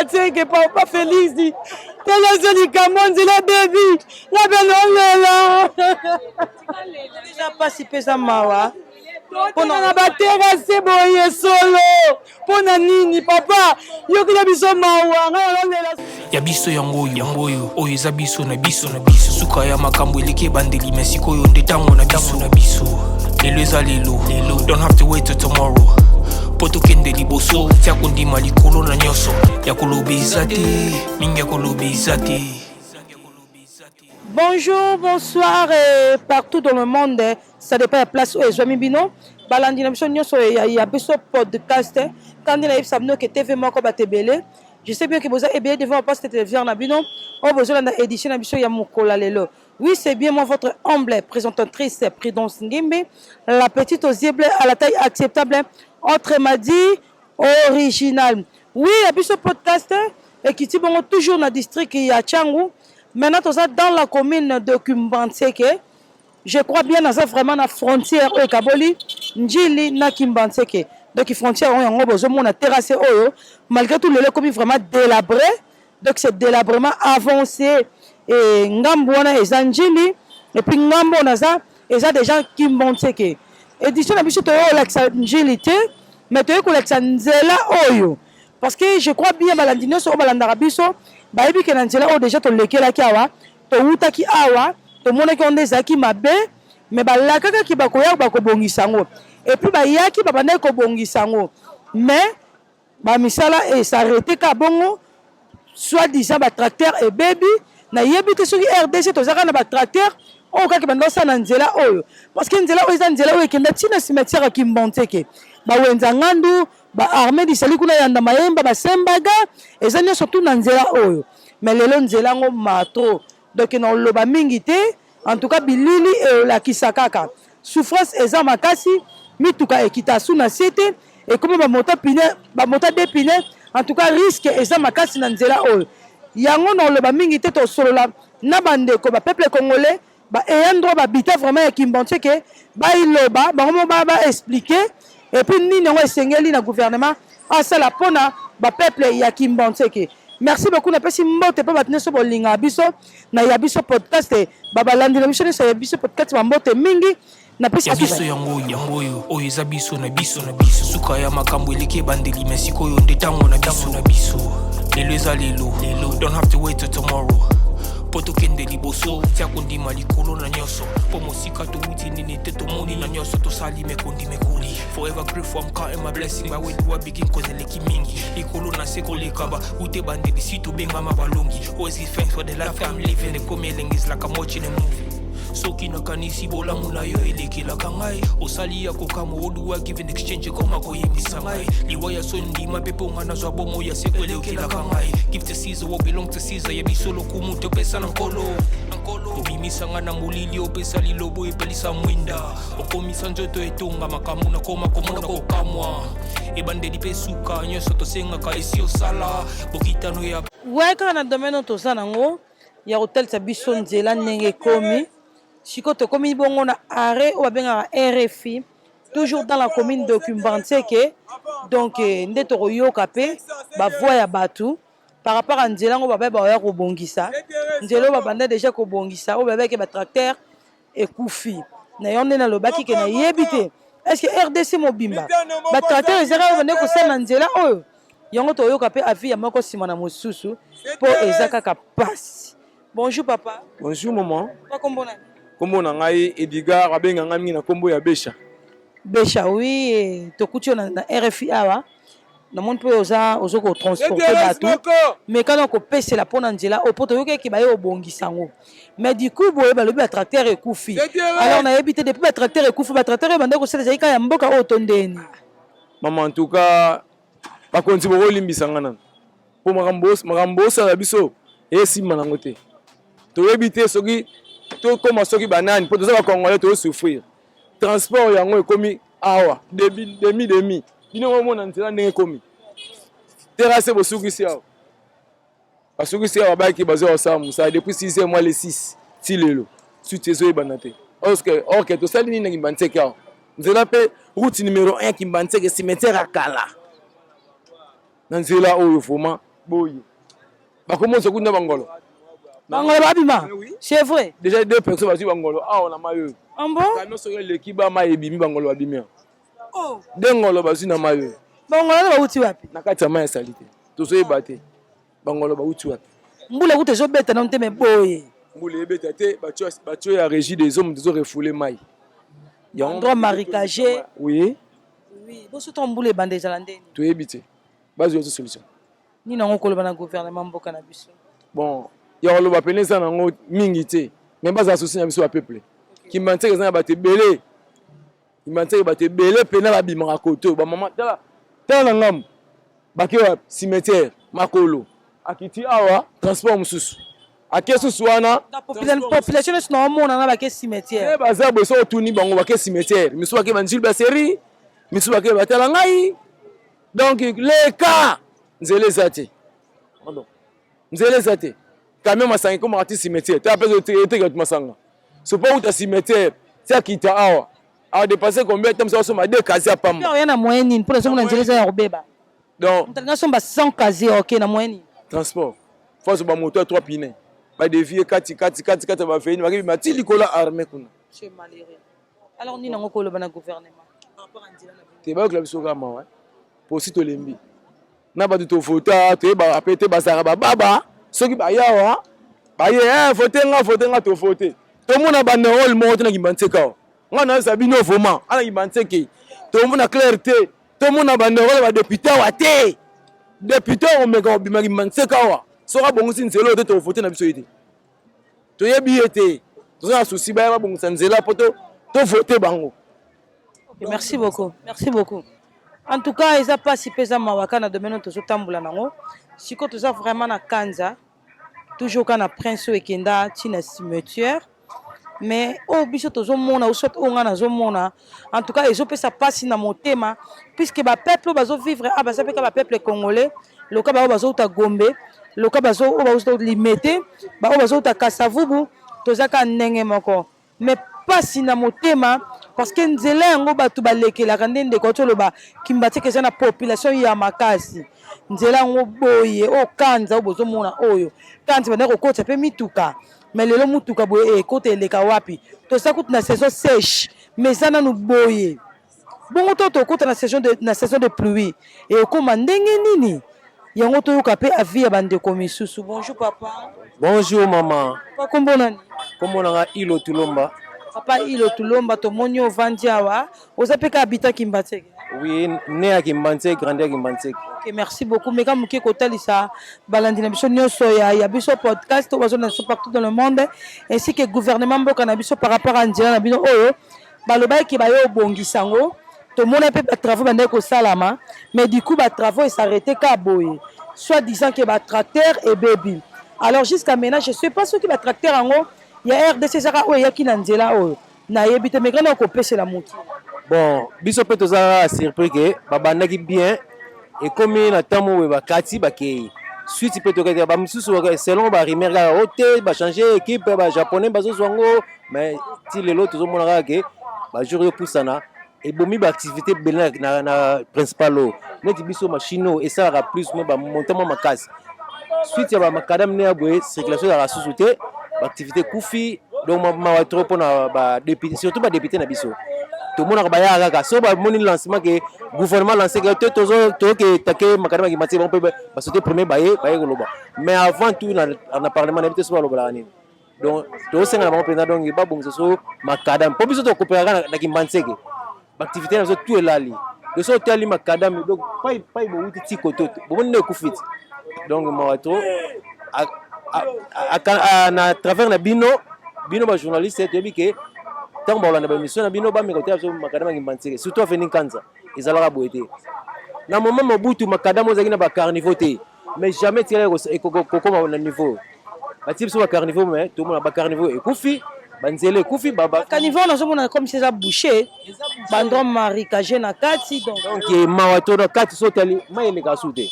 que papa Félix dit. Télé Camon dit la baby. La belle déjà participé ça mawa. Pona na batera se boye solo. Pona nini papa. Yoki na biso mawa. Ya biso yangoyo oyo eza biso na biso suka ya makambo eleki ebandeli me sikoyo nde ntango na biso lelo eza lelo don't have to wait till tomorrow po tokende liboso tia kondima likolo na nyonso ya koloba eza te mingi ya koloba eza te. Bonjour, bonsoir partout dans le monde. Ça dépend de la place où je suis bino. Balandi na biso nyonso ya biso podcast. Quand il y a sabno que TV moko batebele. Je sais bien que vous avez bien devant poste télévision na bino. On besoin d'une édition na biso ya mokola lelo. Oui, c'est bien moi votre humble présentatrice Prudence Ngimbe, la petite audible à la taille acceptable entre madi original. Oui, ya biso podcast et qui tibongo toujours na district ya Tchangu. Maintenant, tout ça dans la commune de Kimbanseke. Je crois bien dans vraiment la frontière au Kaboli, Njili na Kimbanseke. Donc, la frontière, on a besoin de terrasser. Malgré tout, le commis vraiment délabré. Donc, c'est délabrement avancé. Et Ngambouana et Zanjili. Et puis, Ngambouana et ça des gens Kimbanseke. Édition de Bichot, Njili, mais tu es Nzela Oyo. Parce que je crois bien Balandino sur Balandarabiso. Baïbi que Nzela déjà to lekela ki awa to uta ki awa to mona ki onde zaki mabe mais balaka ki bakoya bakobongisa ngo et puis bayaki babana ko bongisa ngo mais ba misala et s'arrêter ka bongo soit disant ba tracteur et baby na yebite soki RDC to zaka na ba tracteur o ka ki bando sa na Nzela oyo parce que Nzela oyo Nzela oyo kenda tina cimetière ki Mbonteke ba wenza ngandu ba armée di sali kuna yanda mayemba ba sembaga ezanya surtout na Nzela oyo mais lelo Nzela ngo matro donc non loba mingi te en tout cas bilili e la kisakaka souffrance eza makasi mituka ekitasu na site et comme ba mota dépine en tout cas risque eza makasi na Nzela oyo yango non loba mingi te to solola na bandeko ba peuple congolais ba eyandro ba bita vraiment ya Kimbanseke ba iloba ba expliquer. Et puis, nous avons essayé le gouvernement à ça la pona ba peuple ya Kimbanseke. Merci beaucoup. Na pesi mbote pa batne so bolinga biso na ya biso podcast baba landi na biso na ya biso podcast ba mbote mingi na pesi biso yangoyo oyo eza biso na biso suka ya makambo eleki bandeli me sikoyo nde ntango na biso lelo eza lelo don't have to wait till tomorrow po tokende liboso tia kondima likolo na nyonso po mosika touti nini te tomoni na nyonso tosali mekondi mekoli forever grateful I'm counting my blessing my way to begin cause eleki mingi likolo na se kolekaba ute bandeli si tobengama balongi always give thanks for the life I'm living the coming is like I'm watching a movie soki nakanisi bolamu na yo elekelaka ngai osali ya kokama oduwa give in exchange koma koyebisa ngai liwa ya sondima mpe mpo nga nazwa bomo ya seko elekelaka ngai give to Caesar what belong to Caesar yebiso lokumu topesa na nkolo obimisa nga na molili opesa lilobo epelisa mwinda okomisa nzoto etonga makambo nakoma komona kokamwa ebandeli mpe suka nyonso tosengaka esi osala bokitano ya weka na domaine toza nango ya hotel biso Nzela ndenge komi siko to komi bongo na arrêt ou bien RFI toujours dans la commune de Kimbanseke donc nde to yoka pe ba voix ya batu par rapport à Nzela ngo baba ba ya ko bongisa Nzela ba banda déjà ko bongisa o baba ke ba tracteur et kufi na yonde na lobaki ke na yebite est-ce que RDC mobimba ba tracteur ezera bande ko sala Nzela oyo yongo to yoka pe avi ya moko sima na mosusu po ezaka ka passe. Bonjour papa. Bonjour maman. Comment Kombo na ngai Edgar abenga nga mingi na kombo ya Besha. Besha oui to kuti na RFI awa na monde pe ozo ko transporter bateau mais quand on ko pese la pona Nzela o poto yoke ki ba yo bongisa ngo mais du coup boye ba lobi tracteur e kufi alors na habité depuis ba tracteur e kufi ba tracteur bande ko sala zaika ya mboka o tondeni maman en tout cas ba konti bo limbisa ngana po makambo sala biso esima nango te to habité soki to koma soki banani po toza ba congolais to souffrir transport yango ekomi awa demi bino mona Nzela ndenge komi terrasse bo sukisi awa basukisi awa baki bazo osala musa depuis 6 mois les 6 ti lelo suite zo ebanate or que to sali ni na Kimbanseke awa Nzela pe route numéro 1 Kimbanseke cimetière akala na Nzela oyo vraiment boye bakomonisa kuna bangolo bangolo babima c'est vrai déjà 2 personnes bazwi bangolo awa na mayo ambo camion soki eleki bama ebimi bangolo babimi oh dengolo bazwi na mayo bangolo bauti wapi na kati ya mai ya sali te tozoyeba te bangolo bauti wapi mbula kuta ezobeta na nteme boye mbula ebeta te batio ya régie des hommes tozorefoule mai endroit marécagé oui bosoto mbula ebanda ezala ndeni toyebi te bazwi ozo solution nini yango koloba na gouvernement mboka na biso bon ya koloba pene eza nango mingi te me bazala susi na biso bapeuple kimbantseke eza na bato ebele kimbantseke bato ebele pena babimaka koto bamama tala na ngambo bake wa cimetière makolo akiti awa transport mosusu ake susu wana population nyonso naomona na bake cimetière baza boye so otuni bango bake cimetière misu bake banjili baseri misu bake batala ngai donc leka nzela eza te nzela eza te camion masanga ekomaka ti cimetière ta mpe eteka tu masanga so mpo uta cimetière ti akita awa adepasse combien temps osoma 2 kasi apamba oya na moyen nini mpona ezomona nzela eza ya kobeba donc motalinga somba 100 kasi ok na moyen nini transport force bamoto ya 3 pine badevie kati ya bafeini bakebima ti likolo armé kuna c'est malheureux alors nini yango koloba na gouvernement te bayokela biso kaka mawa posi tolembi na bato tofota toyebaka mpe te bazalaka bababa soki bayawa baye fote nga tofote tomona banerole moko te na kimbantseke awa nga nayesa bino vraimen ana kimbantseke tomona clarté tomona banerole badepute awa te depute omeka kobima kimbantseke awa soki abongisi nzela oyo te tofote na biso ye te toyebi ye te toza na susi baya babongisa nzela mpo tovote bango. Merci beaucoup. Merci beaucoup. En tout cas, ils ont pas si pesé mawaka na domaine to so tambula nango. Siko to ça vraiment na kanza. Toujours kana prince et kenda tina cimetière. Mais au biso to zo mona ou soit onga na zo mona. En tout cas, ils ont fait ça passe na motema puisque ba peuple bazo vivre ba ça fait que ba peuple congolais, le ka ba bazo ta Gombe, le ka bazo o bazo limité, ba bazo ta Kasavubu, to za ka ndenge moko. Mais pasi na motema parce que nzela yango batu balekelaka ndende kotoloba kimbateke eza na population ya makasi nzela yango boye o kanza o bozomona oyo kanza bana kokota pe mituka mais lelo mutuka boye ekota eleka wapi tosa kutu na saison sèche mais ça nanu boye bongo to tokota na saison de pluie et okoma ndenge nini yango toyoka pe avis ya bandeko misusu. Bonjour papa. Bonjour maman. Papa kombo nani? Kombo nanga Ilo Tulomba. Papa Ilo Tulomba to moni ovandi awa oza pe ka habita Kimbantseke. Oui, né à Kimbantseke, grandi à Kimbantseke. Ok, merci beaucoup. Mais comme qui kotalisa balandi na biso nyonso ya biso podcast ozo na so partout dans le monde ainsi que gouvernement mboka na biso par rapport à nzela na bino oyo baloba ki bayo bongisango to mona pe ba travaux bande ko salama mais du coup ba travaux s'arrêter ka boye soit disant que ba tracteur et baby. Alors jusqu'à maintenant je sais pas ce qui ba tracteur ango ya RDC saka oyo ya kina nzela oyo na yebite mais kana ko pêcher la moto. Bon, biso pe toza surpris que babandaki bien et comme na tamu ba kati ba ke suite pe to ka ba misusu selon ba rimer ka hotel ba changer équipe ba japonais ba zo zwango mais ti lelo tozo mona ka ba jour yo pusana et bomi ba activité bela na principal neti biso machine et ça ra plus mais ba montement makasi suite ya ba makadam ne aboye circulation ya sous-souté activité koufi donc ma trop pour ba député surtout ba député na biso tout monde ba ya kaka so ba moni lancement que gouvernement lancé que to que take makadam ki mati bon peut ba sauter premier baye koloba mais avant tout na parlement na biso so ba loba ni donc to senga na président donc ba bon so makadam po biso to coopérer na Kimbantseke activité na so tout elali de so tali makadam donc pas bo wuti ti koto bo ne kufit donc ma trop à travers la bino ba journaliste tu dis que tant ba la émission na bino ba me côté so makadam Kimbantseke surtout venir kanza ezalaka boete na moment mobutu makadam ozaki na ba carnivore te mais jamais tiré kokoma na niveau ba type so ba carnivore mais tout monde ba carnivore ekufi banzele ekufi baba carnivore na zomona comme si ça bouché bandro marikage na kati donc mawato na kati so tali mayele ka sute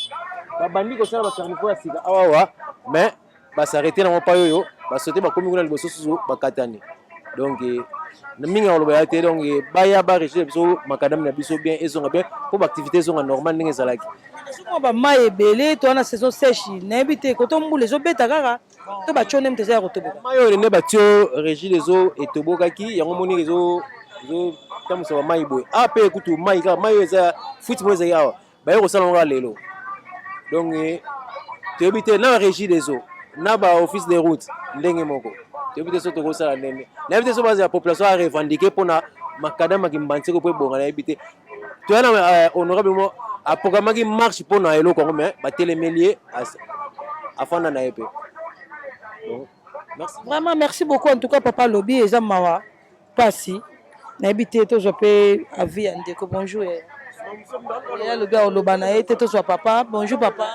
ba bandi ko sala ba carnivore sika awa mais ba s'arrêter na mopa yoyo ba sauter ba komi kuna liboso susu ba katani donc mingi oloba te donc baya ba régir biso makadam na biso bien ezonga bien pour activité zonga normal ndenge ezalaki soki bamai ebele to wana saison sèche nayebi te koto mbula ezobeta kaka to batione mte eza ya kotoboka mai oyo nde batio régir ezo etobokaki yango moni ezotambusa bamai boye mpe kutu mai kaka mai oyo eza futi mo ezali awa baye kosala ngo kaka lelo donc toyebi te na régir ezo na baoffice de route ndenge moko toyebi te so tokosala ndenge nayebi te so bazala population a revendiqué mpona makadam akimbanseko mpo ebonga nayebi te toya na honorable mo aprogrammaki marche mpona eloko yango mais batelemeli ye afanda na ye mpe vraiment merci beaucoup en tout cas papa lobi eza mawa pasi nayebi te tozwa mpe avi ya ndeko bonjour eya lobi oloba na ye te tozwa papa bonjour papa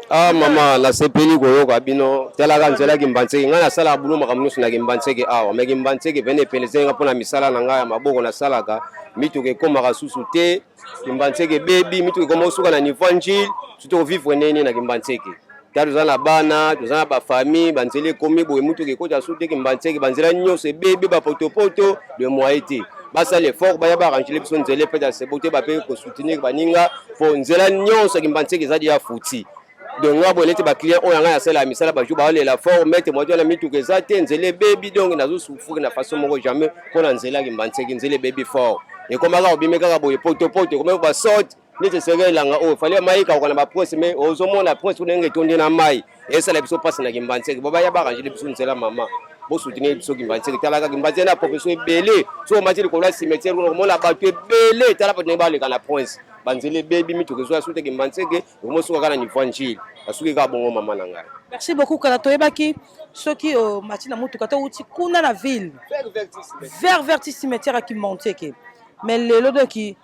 mama nasepeli koyoka bino talaka nzela kimbantseki ngai nasalaka bulo makambo nyonso na kimbantseki awa me kimbantseki pene epelesenga mpona misala na ngai ya maboko nasalaka mituka ekomaka susu te kimbantseki ebebi mituka ekoma kosuka na niveau ya njile sutu kovivre neni na kimbantseki ta toza na bana toza na bafamille banzela ekomi boye mituka ekota susu te kimbantseki banzela nyonso ebebi bapotopoto de moye te basala effort baya baarrangele biso nzela epeta sebo te bape kosoutenir baninga po nzela nyonso kimbantseki eza dia futi donc nga boye neti baclient oyo ngai nasala ya misala bajour baolela fort mete moto wana mituka eza te nzela ebebi donc nazosufrir na façon moko jamais mpona nzela ya kimbantseki nzela ebebi fort ekomaka obimi kaka boye potopoto ekomaki basorte neti esenge elanga oyo fali mai ekauka na baprince mais ozomona prince ndenge etondi na mai esala biso mpasi na kimbantseki bobaya barangele biso nzela mama bosoutenir biso kimbantseki talaka kimbantseki na profession ebele so omati likolo ya cimetière kuna komona bato ebele tala bato ndenge baleka na prince banzela ebebi mituka ezo asute kimbantseki omosuka kaka na niveau ya njile asuki kaka bongo mama na ngai merci beaucoup kala toyebaki soki omati na mutuka to uti kuna na ville vers verti cimetière ya kimbantseki mais lelo doki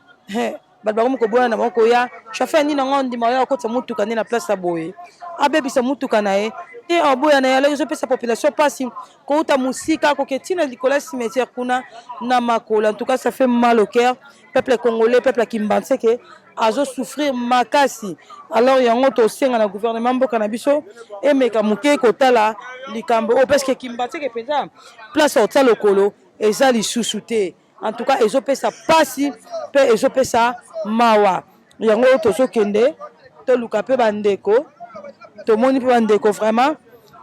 bato bakomi kobona na bango koya chauffeur nini nango ndima oya okotisa mutuka nde na place ya boye abebisa mutuka na ye te aboya na ye alaki ezopesa population mpasi kouta mosika koke ntina likolo ya cimetière kuna na makolo en tout cas ça fait mal au cœur peuple congolais peuple ya kimbantseki azosouffrir makasi alors yango tosenga na gouvernement mboka na biso emeka moke kotala likambo oyo parce que kimbantseki mpenza place otia lokolo eza lisusu te en tout cas ezopesa pasi mpe ezopesa mawa yango oyo tozokende toluka mpe bandeko tomoni mpe bandeko vraiment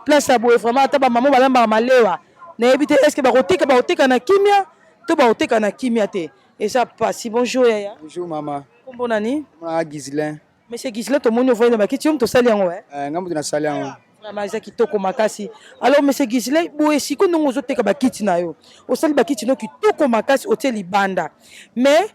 place ya boye vraiment ata bamama balambaka malewa nayebi te estce bakoteka na kimia to bakoteka na kimia te eza pasi bonjour yaya bonjour mama kombo nani Gislain monsieur Gislain tomoni ovoi na bakiti yo tosali yango nga moto nasali yango vraiment eza kitoko makasi alors monsieur Gislain boye siko ndongo ozoteka bakiti na yo osali bakiti no kitoko makasi otie libanda mais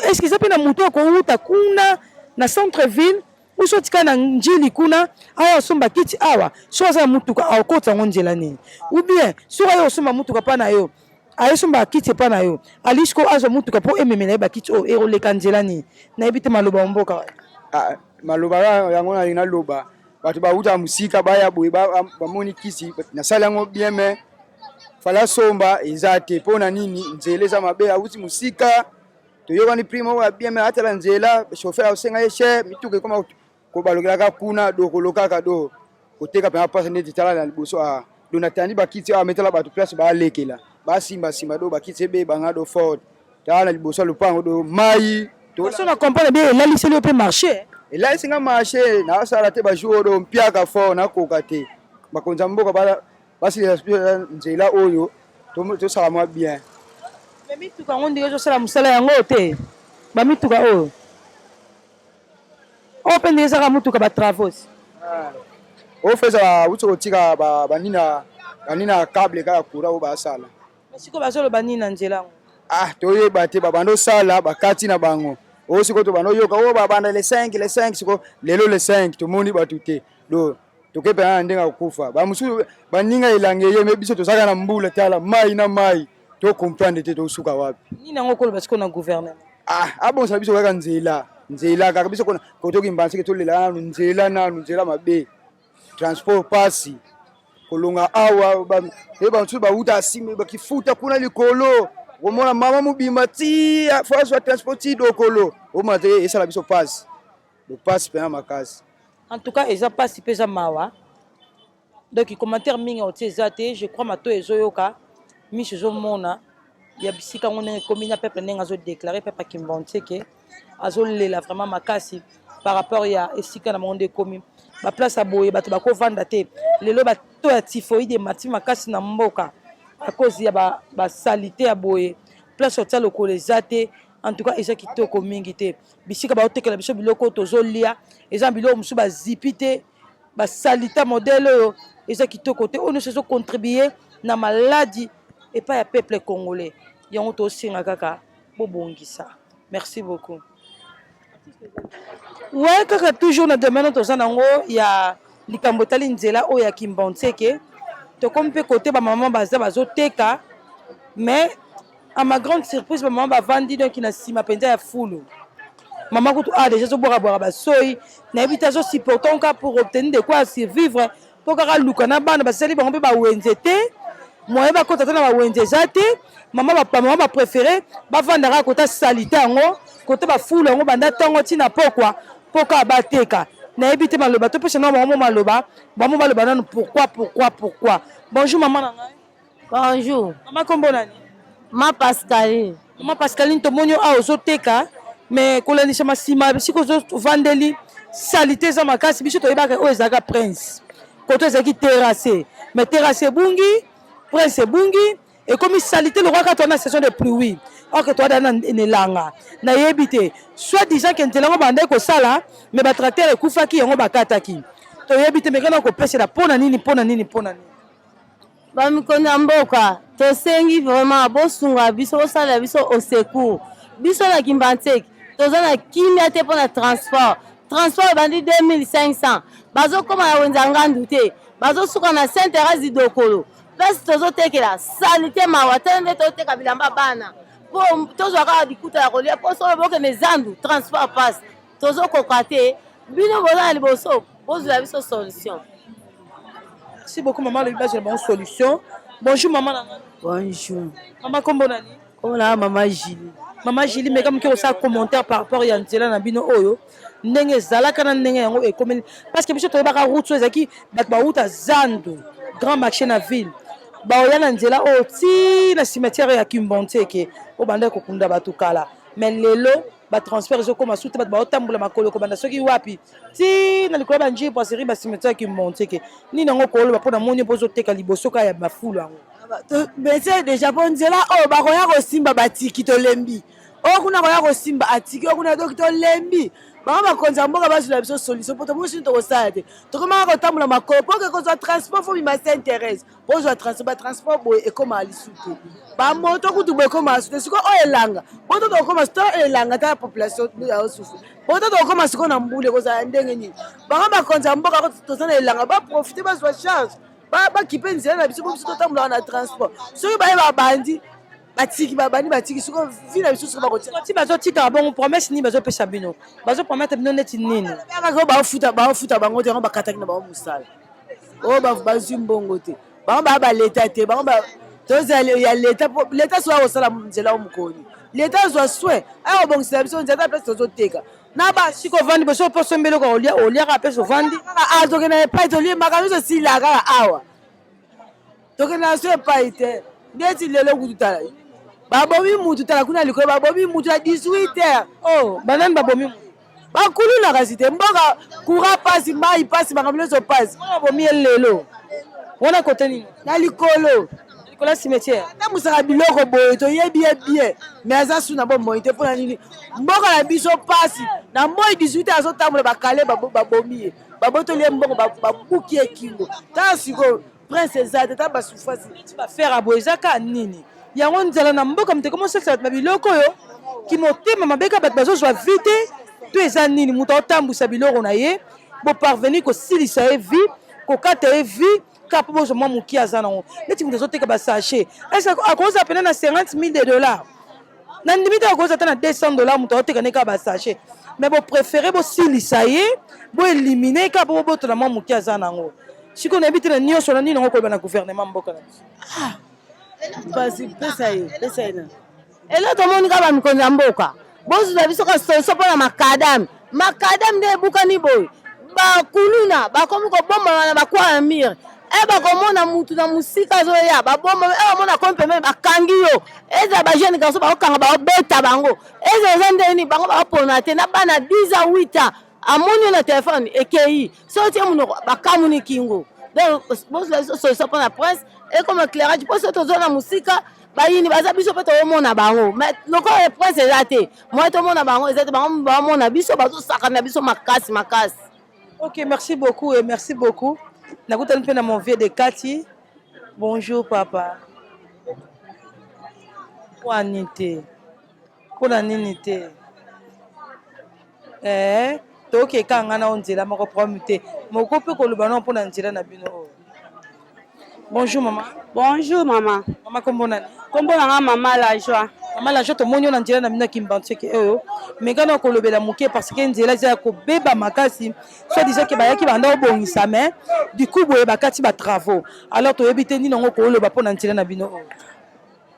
est ce que eza mpe na moto akouta kuna na centre ville uso tika na njili kuna awa osomba kiti awa so aza na mutuka akota yango nzela nini ou bien so ayo osomba mutuka mpa na yo ayesomba kiti mpa na yo alisiko azwa mutuka mpo ememela ye bakiti oyo ekoleka nzela nini nayebi te maloba ya mboka maloba yango nalingi naloba bato bauta mosika baya boye bamoni kisi nasali yango bien mais fala somba eza te mpo na nini nzela eza mabe auti mosika toyokani prime oyo ya bien mais atala nzela chauffeur aosenga ye cher mituka ekoma kobalokelaka kuna dokolo kaka do koteka mpenza mpasi neti tala na liboso do natandi bakiti awa metala bato place baalekela basimbasimba do bakiti ebebanga do fort tala na liboso ya lopango do mai so na comprendre bien elaliseli yo mpe marché elalisinga marché naosala te bajour oyo do mpiaka fort nakoka te bakonzi ya mboka basilisa nzela oyo tosala mwa bien mais mituka yango ndenge ezosala mosala yango te bamituka oyo oyo mpe ndenge ezaka mutuka batravos ofeza uti kotika banina cable kaka courant oyo basala sikoyo bazoloba nini na nzela yango toyeba te babanda osala bakati na bango oyo sikoyo tobanda oyoka oyo babanda le 5 sikoyo lelo le 5 tomoni bato te do tokepena na ndenge ya kokufa bamosusu baninga elange ye me biso tozalaka na mbula tala mai na mai tocomprendre te tosuka wapi nini yango koloba sikoyo na gouvernement abonsana biso kaka nzela kaka biso kotoki mbanseke tolela nanu nzela mabe transport pasi kolonga awa bamosusu bauta asime bakifuta kuna likolo komona mama mobima ti fasi ya transport ti dokolo omona te esala biso pasi pasi mpena makasi en tout cas eza pasi mpe eza mawa donc commentaire mingi otie eza te je crois mato ezoyoka miso ezomona ya bisika ngo ndenge ekomi na peuple ndenge azodeklare peuple Kimbontseke azolela vraiment makasi par rapport ya esika na bango nde ekomi baplace ya boye bato bakovanda te lelo bato ya typhoïde emati makasi na mboka à cause ya basalite ya boye place otia lokolo eza te en tout cas eza kitoko mingi te bisika baotekela biso biloko tozolia eza biloko mosusu bazipi te basalita modele oyo eza kitoko te oyo nyonso ezocontribue na maladi epai ya peuple congolais yango tosenga kaka bobongisa merci beaucoup ouais kaka toujours na domaine toza nango ya likambo etali nzela oyo ya Kimbontseke tokomi mpe kote bamama baza bazoteka mais à ma grande surprise bamama bavandi donc na nsima mpenza ya fulu mama kutu déjà azobwaka basoi nayebi te azosupporte nka pour obtenir de quoi survivre mpo kaka luka na bana basali bango mpe bawenze te moye bakota te na bawenze eza te mama bapréféré bavandaka kota salite yango kota bafulu yango banda ntango ntina pokwa mpoka bateka nayebi te maloba topesa na bango maloba bango baloba nanu pourquoi bonjour mama na ngai bonjour mama kombo nani ma Pascaline tomoni awa ozoteka mais kolandisa masima bisika ozovandeli salite eza makasi biso toyebaka oyo ezalaka prince koto ezalaki terrasse mais terrasse ebungi prince ebungi ekomi salite lokwaka toa na saison de pluie orke toada na elanga nayebi te soit disant ke nzela yango banda ekosala mais batracteur ekufaki yango bakataki toyebi te mekana kopesela mpona nini bamikono ya mboka tosengi vraiment bosunga biso bosala biso au secours biso na Kimbontseke toza na kimia te mpona transport ebandi 2500 bazokoma na wenza ngandu te bazosuka na Sainte Thérèse Idokolo place tozotekela salite mawa te nde toteka bilamba bana po tozwaka bikuta ya kolia po solo bokende zandu transport passe tozokoka te bino boza na liboso bozwela biso solution. Merci beaucoup maman le village bonne solution. Bonjour maman. Bonjour. Maman kombo nani? Komona maman Julie. Maman Julie mais comme que ça commentaire par rapport ya nzela na bino oyo ndenge zalaka na ndenge yango ekomeli parce que biso toyebaka route ezaki bato ba route zandu grand marché na ville baoya na nzela oyo ti na cimetière ya Kimbontseke obanda kokunda bato kala mais lelo batransport ezokoma su te bato baotambola makolo kobanda soki wapi ti na likolo banjii poiserie bacimetière ya Kimbontseke nini yango koloba mpona moni mpo ozoteka liboso ka ya bafulu yango mais c'est déjà po nzela oyo bakoya kosimba batiki tolembi oyo kuna koya kosimba atiki oyo kuna doki tolembi bango bakonzi ya mboka bazwela biso solution po tomosi tokosala te tokomaka kotambola makolo po ke kozwa transport fo bima Sainte Thérèse po ozwa batransport boye ekoma lisu te bamoto kutu boye ekoma lisu te sikoyo oyo elanga poto tokokoma sito elanga ta population yaosufri poto tokokoma sikoyo na mbule kozala ndenge nini bango bakonzi ya mboka toza na elanga baprofite bazwa charge bakipe nzela na biso po biso totambolaka na transport soki baye babandi batiki sikoyo vi na biso sikoyo ti bazotika bongo promesse nini bazopesa bino bazopromettre bino neti nini baofuta bango te yango bakataki na bango mosala oyo bazwi mbongo te bango baya baleta te bango tozala ya leta so akosala nzela o mokoni leta azwa soin aya kobongisela biso nzela ta place tozoteka na basiko ovandi boso poso mbeloko oliaka mpe sovandi tokende epai toliembaka biso silaka kaka awa tokende na so epai te ndeti lelo kutu tala babomi mutu tala kuna likolo babomi mutu ya 18 heures oh banani babomi mutu bakulunaka si te mboka kura pasi mai pasi makambo nyonso pasi babomi elelo wana kote nini na likolo likolo ya cimetière atambusaka biloko boye toyebi ye bien mais aza su na bomoi te mpona nini mboka na biso pasi na moi 18 heures azotambola bakale babomi ye babotoli ye mbongo babuki ye kingo tala sikoyo prince eza te ta basouffrance bafere ya boye ezaka nini yango nzela na mboka moto ekomosalisa bato na biloko oyo kimotema mabeka bato bazozwa vi te to eza nini moto aotambusa biloko na ye boparvenir kosilisa ye vi kokata ye vi kaka mpo bozwa mwa moki aza nango neti moto azoteka basache ese akoza pene na 50 000 de dollars na ndimi te akoza ata na 200 dollars moto aoteka ne kaka basache mais bopréféré bosilisa ye boelimine kaka mpo bobotola mwa moki aza nango sikoyo nayebi te na nyonso na nini yango koyeba na gouvernement mboka na biso pasi pesa ye elo tomoni kaka bamikonzi ya mboka bozwa biso ka solution mpona makadame nde ebukani boye bakuluna bakomi kobombana na bakwa ya mire bakomona mutu na musika zoya babomba bamona kompe meme bakangi yo eza bajeune garçon bakokanga baobeta bango eza ndeni bango bapona te na bana 10 à 8 ans amoni na téléphone ekei sotie munoko bakamuni kingo donc solution pour la presse et comme éclairage pour ce tozo na musika bayini baza biso pe tomona bango mais loko e presse eza te moi tomona bango eza te bango bamona biso bazosakana biso makasi. Ok, merci beaucoup et merci beaucoup. Nakutani pe na mon vieux de Kati. Bonjour papa. Pour nini te. Toke kanga na onzela moko problème te. Moko pe ko lobana pour na nzela na bino. Bonjour maman. Bonjour maman. Maman kombo nani? Kombo na maman la joie. Maman la joie to monyo na nzela na bino kimbantseke oyo. Mekana ko lobela muke parce que nzela za ko beba makasi. So disait que bayaki banda obongisa mais du coup boye bakati ba travaux. Alors to yebite ni nango ko loba pour na nzela na bino.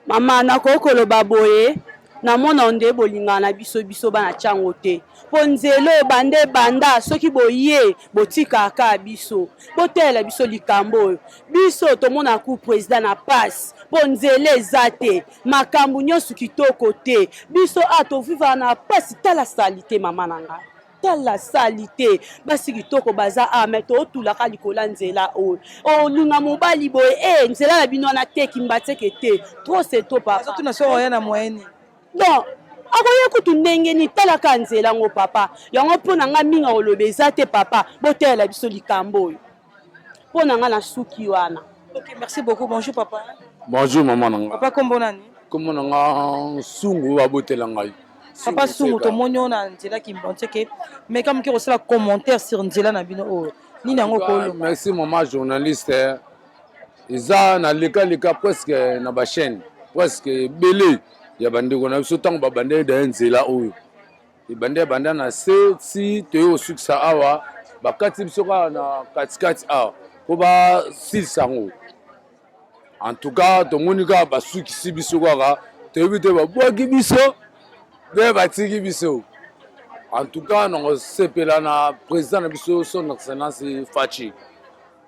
Maman na ko loba boye na mona onde bolinga na biso bana chango te. Ponzelo bande banda soki boye botika ka biso botela biso likambo biso to mona ku président na passe ponzele zate makambu nyosu kitoko te biso ato vivre na passe tala salité mama nanga tala salité basi kitoko baza ameto otulaka likola nzela o linga mobali boye nzela na bino na teki mbatseke te trop c'est trop papa tu na so ya na moyenne non akoye kutu ndenge ni talaka nzela ngo papa yango mpona nga minga olobe eza te papa botela biso likambo oyo mpona nga na suki wana. Ok, merci beaucoup. Bonjour papa. Bonjour maman nanga. Papa kombo nani? Kombo nanga Sungu babotela ngai. Papa Sungu to monyo na nzela kimbantseke mais comme ki resala commentaire sur nzela na bino oyo. Ni nango ko. Merci maman journaliste. Eza na leka presque na ba chaîne presque belé. Ya bandeko na biso tango babande da nzela oyo ibande banda na si toyo suksa awa bakati biso ka na katikati awa ko ba silsango en tout cas to monika basukisi biso kaka toyebi te babwaki biso be batiki biso en tout cas nango sepela na président na biso son excellence Fachi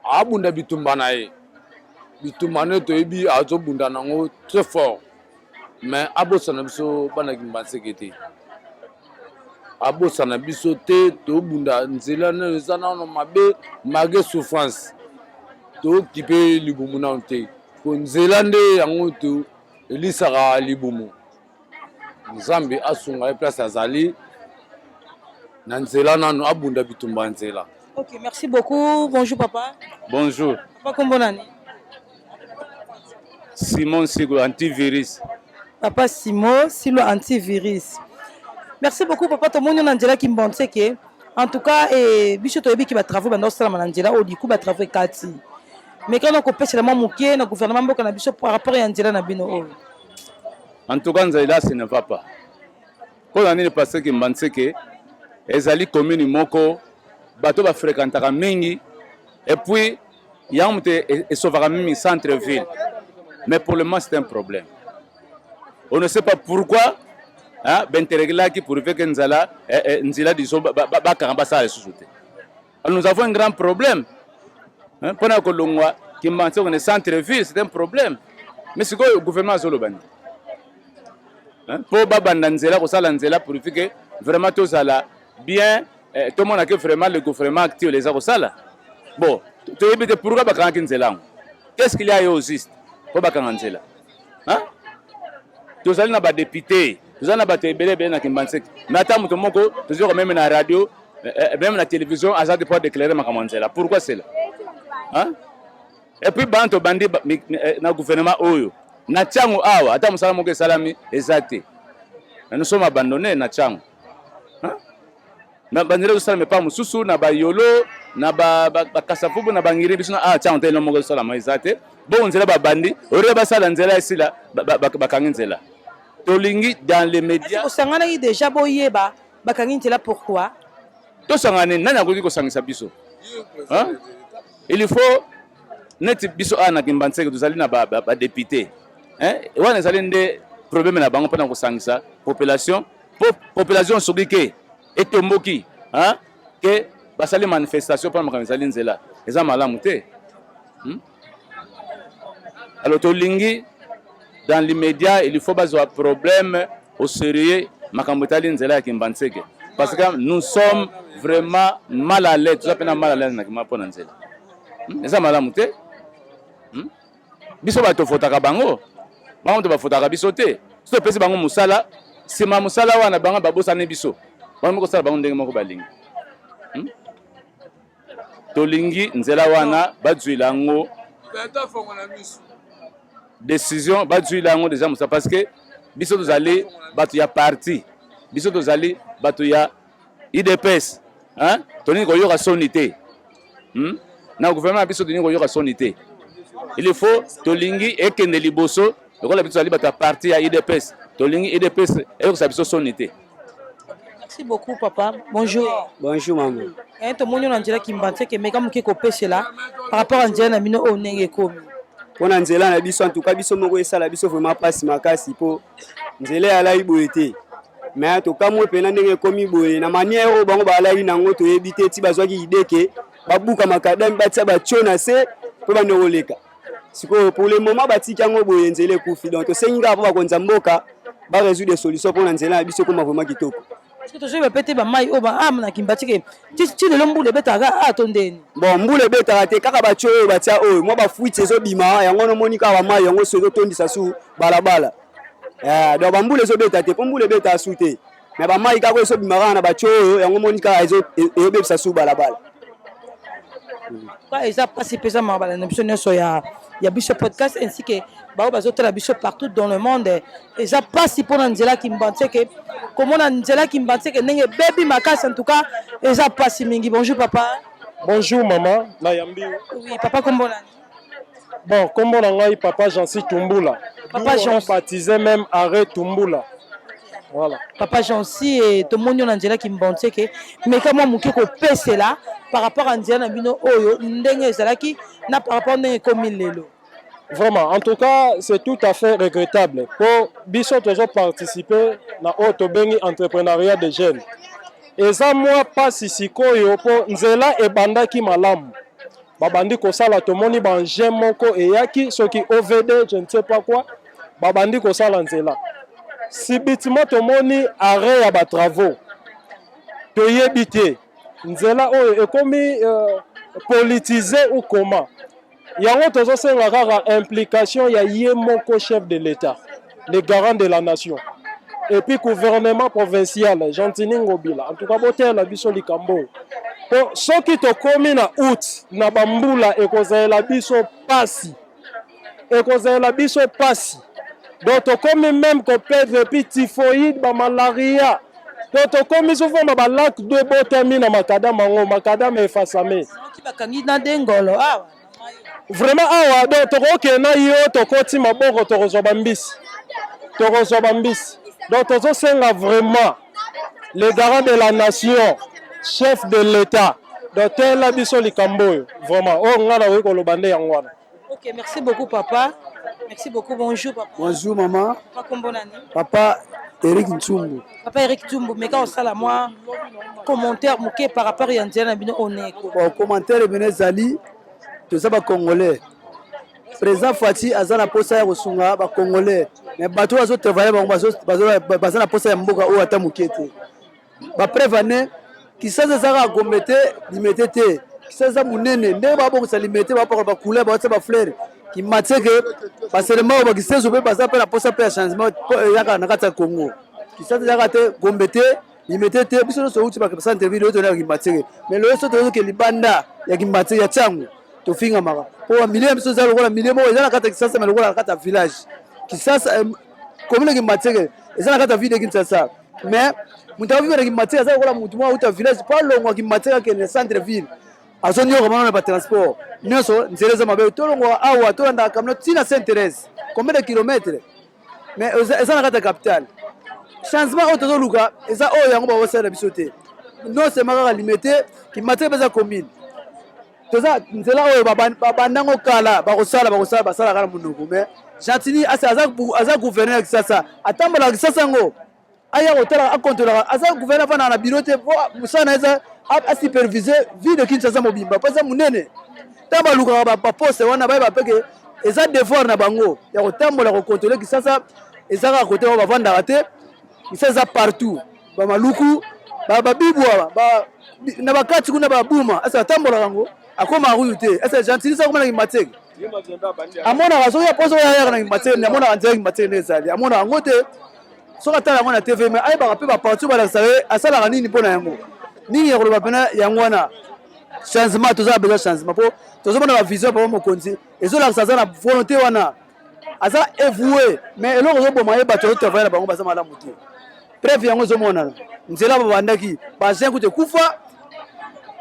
abunda bitumba na ye bitumba ne toyebi azobunda nango très fort. Mais abosana biso bana kimbanseke te abosana biso te to bunda nzela na zana no mabe mage souffrance to kipe libumu na te ko nzela nde yango to elisaka libumu nzambe asunga e place azali na nzela nano abunda bitumba nzela. Ok, merci beaucoup. Bonjour papa. Bonjour. Papa kombo nani? Simon Sigo antivirus. Papa Simon, Silo antivirus. Merci beaucoup papa to monyo na nzela kimbantseke. En tout cas biso to yebi ki ba travaux bando sala na nzela o diku ba travaux kati. Mais quand on kopesa la moké na gouvernement mboka na biso par rapport à nzela na bino o. En tout cas nzela ce ne va pas. Ko na nini parce que mbantseke ezali commune moko bato ba fréquentaka mingi et puis yamte et sauvera même centre ville. Mais pour le moment c'est un problème. On ne sait pas pourquoi, hein, Benteregla qui pour faire que Nzila disons, nous avons un grand problème. Pendant que l'on qui mentionne le centre-ville, c'est un problème. Mais c'est quoi le gouvernement Zolobani? Pour Babanda Nzela, pour faire que vraiment tout ça là, bien, tout le monde a que vraiment le gouvernement actif les Arosala. Bon, tu veux dire pourquoi Bakan Nzela? Qu'est-ce qu'il y a au juste pour Bakan Nzela? Hein? Tous allons na député, tous allons na batebele na kimbansek. Mais attends muto moko, toujours même na radio, même na télévision, à ça de pouvoir déclarer ma kamanzela. Pourquoi c'est là? Hein? Et puis banto bandi na gouvernement oyo. Na changu awa, attends musala moko salami ezate. Nous sommes abandonnés na changu. Hein? Na bandira salami pa mususu na ba yolo, na ba kasafubu na bangiri biso na changu te no moko salama ezate. Bon nzela ba bandi, ore ba sala nzela esila bakangi nzela. Tolingi dans les médias. Osangana yi déjà boyeba bakangi nzela pourquoi? To sangane nani akoki ko sangisa biso? Hein? Il faut net biso ana kimbanseke tozali na ba député. Hein? Wana ezali nde problème na bango pona ko sangisa population soki ke etomboki, hein? Que basali manifestation pona makambo ezali nzela. Eza malamu te. Alors tolingi dans l'immédiat il faut baser un problème au sérieux makambotali nzela kimbanseke parce que nous sommes vraiment mal à l'aise, tout ça mal à l'aise na kimapona nzela. Eza malamu te. Biso bato fotaka bango. Bango to bafotaka biso te. So pesi bango musala, sima musala wana bango babosane biso. Bango ko sala bango ndenge moko balingi. Tolingi nzela wana bazwila ngo décision bazwila ngo déjà musa parce que biso tozali bato ya parti. Biso tozali bato ya IDPS. Hein? Tolingi ko yoka sonité. Na gouvernement biso tolingi ko yoka sonité. Il faut tolingi ekende liboso lokola biso ali bata parti ya IDPS tolingi IDPS et ça biso sonité. Merci beaucoup papa. Bonjour. Bonjour maman. To monyo na njela kimbanze ke meka muke ko peshela par rapport à njela na bino onenge komi. Pona nzela na biso en tout cas biso moko esala biso vraiment passe makasi po nzela ya lai boyete. Mais to kamwe pena ndenge komi boye na manière o bango ba lai nango to yebite ti bazwaki ideke babuka makadami batia bachona se po ba noleka. Siko pour le moment batiki yango boye nzela ekufi donc to senga po bakonza mboka ba résoudre des solutions pour nzela na biso koma vraiment kitoko. Est-ce que tu veux péter ba mai o ba am na kimbatike ti le mbule betaka atondeni. Bon mbule betaka te kaka bacho oyo batia oyo mo ba fuite zo bima yango no monika ba mai yango so tondisa su balabala. Donc ba mbule zo beta te po mbule beta su te. Mais ba mai kaka so bima na bacho oyo yango monika ezo ebebisa su balabala. Quoi ça passe pesa mabala na biso nyoso ya biso podcast ainsi que ba bazotela biso partout dans le monde et ça passe pour nzela kimbanze ke comment nzela kimbanze ke ndenge baby makasi en tout cas et ça passe mingi. Bonjour papa. Bonjour maman na yambi. Oui papa kombo nani? Bon kombo na ngai papa Jansi Tumbula. Papa Jansi baptisé même arrêt Tumbula. Voilà. Papa Jansi et tout le monde na nzela kimbanze ke mais comment muke ko pese là par rapport à nzela na bino oyo ndenge ezalaki na par rapport ndenge komi lelo. Vraiment, en tout cas, c'est tout à fait regrettable. Pour biso toujours participer na autobengi entrepreneuriat des jeunes. Et ça moi pas sisikoyo pour nzela e bandaki malamu. Babandi ko sala tomoni banje moko e yaki soki OVD, je ne sais pas quoi. Babandi ko sala nzela. Si bitima tomoni arrêt ya ba travaux. Toyebite. Nzela oyo ekomi politisé ou comment? Yango tozo senga kaka implication ya ye moko chef de l'État, le garant de la nation. Et puis gouvernement provincial, Gentini Ngobila. En tout cas, bote la biso likambo. Pour ceux qui te komi na août, na bambula ekozela biso pasi. Ekozela biso pasi. Donc to komi même ko perdre puis typhoïde ba malaria. Donc to komi souvent ba lac de botami na makadam ngo, makadam efasame. Qui bakangi na dengolo ah. Vraiment awa donc toko na yo tokoti maboko tokozwa bambisi. Tokozwa bambisi. Donc tozo senga vraiment le garant de la nation, chef de l'État. Donc tel biso likambo vraiment oh ngana we ko lobande yangwana. OK, merci beaucoup papa. Merci beaucoup. Bonjour papa. Bonjour maman. Papa kombo nani? Papa Eric Ntumbu. Papa Eric Ntumbu, mais quand on sala moi commentaire moké par rapport à nzela na bino oneko. Bon commentaire benezali tous les Congolais. Président Fati azana posa ya kosunga ba Congolais. Mais bato bazo travailler bazana posa ya mboka o ata mukete. Ba prévane qui sasa zaka gombete limetete. Qui sasa munene nde ba bongo sa limete ba pa ba couleur ba ba fleur. Qui mateke parce que mo ba kisezo pe basa pe la posa pe changement yaka na kata Congo. Qui sasa zaka te gombete limetete biso so uti ba ka interview to na ki mateke. Mais le so to ke libanda ya ki mateke ya changu. Tofinga maka po milieu biso za lokola milieu mo ezana kata kisasa me lokola kata village kisasa commune ki mateke ezana kata ville ki kisasa mais mutavi vile ki mateke za lokola mutu mo uta village pa longo ki mateke ke ne centre ville azoni yo komana na transport nyoso nzeleza mabe to longo awa to anda kamno tina Saint-Thérèse combien de kilomètres mais ezana kata capitale changement auto to luka eza o yango ba wosala biso te non c'est maka limité ki mateke beza commune toza nzela oyo babandango kala bakosala basala kala munoko mais Gentini aza gouverneur kisasa atambola kisasa ngo aya kotala akontola aza gouverneur fana na bureau te musana eza a superviser ville de Kinshasa mobimba pesa munene ntango balukaka baposte wana bayeba mpe ke eza devoir na bango ya kotambola kokontrole kisasa eza kaka kote oyo bavandaka te kisasa eza partout bamaluku babibwa na bakati kuna babuma ese atambolaka yango akoma aruyu te ese gentilisa akoma na kimateke amonaka soki aposo oyo ayaka na kimateke amonaka nzela kimateke nde ezali amonaka yango te soki atala yango na tv me ayebaka mpe baparti balakisaka ye asalaka nini mpo na yango nini ya koloba mpena yango wana changement tozala besoin changement mpo tozomona bavision papa mokonzi ezolakisa aza na volonté wana aza évoué mais eloko ezoboma ye bato ozotravaille na bango baza malamu te preuve yango ezomonana nzela babandaki bagen kutu ekufa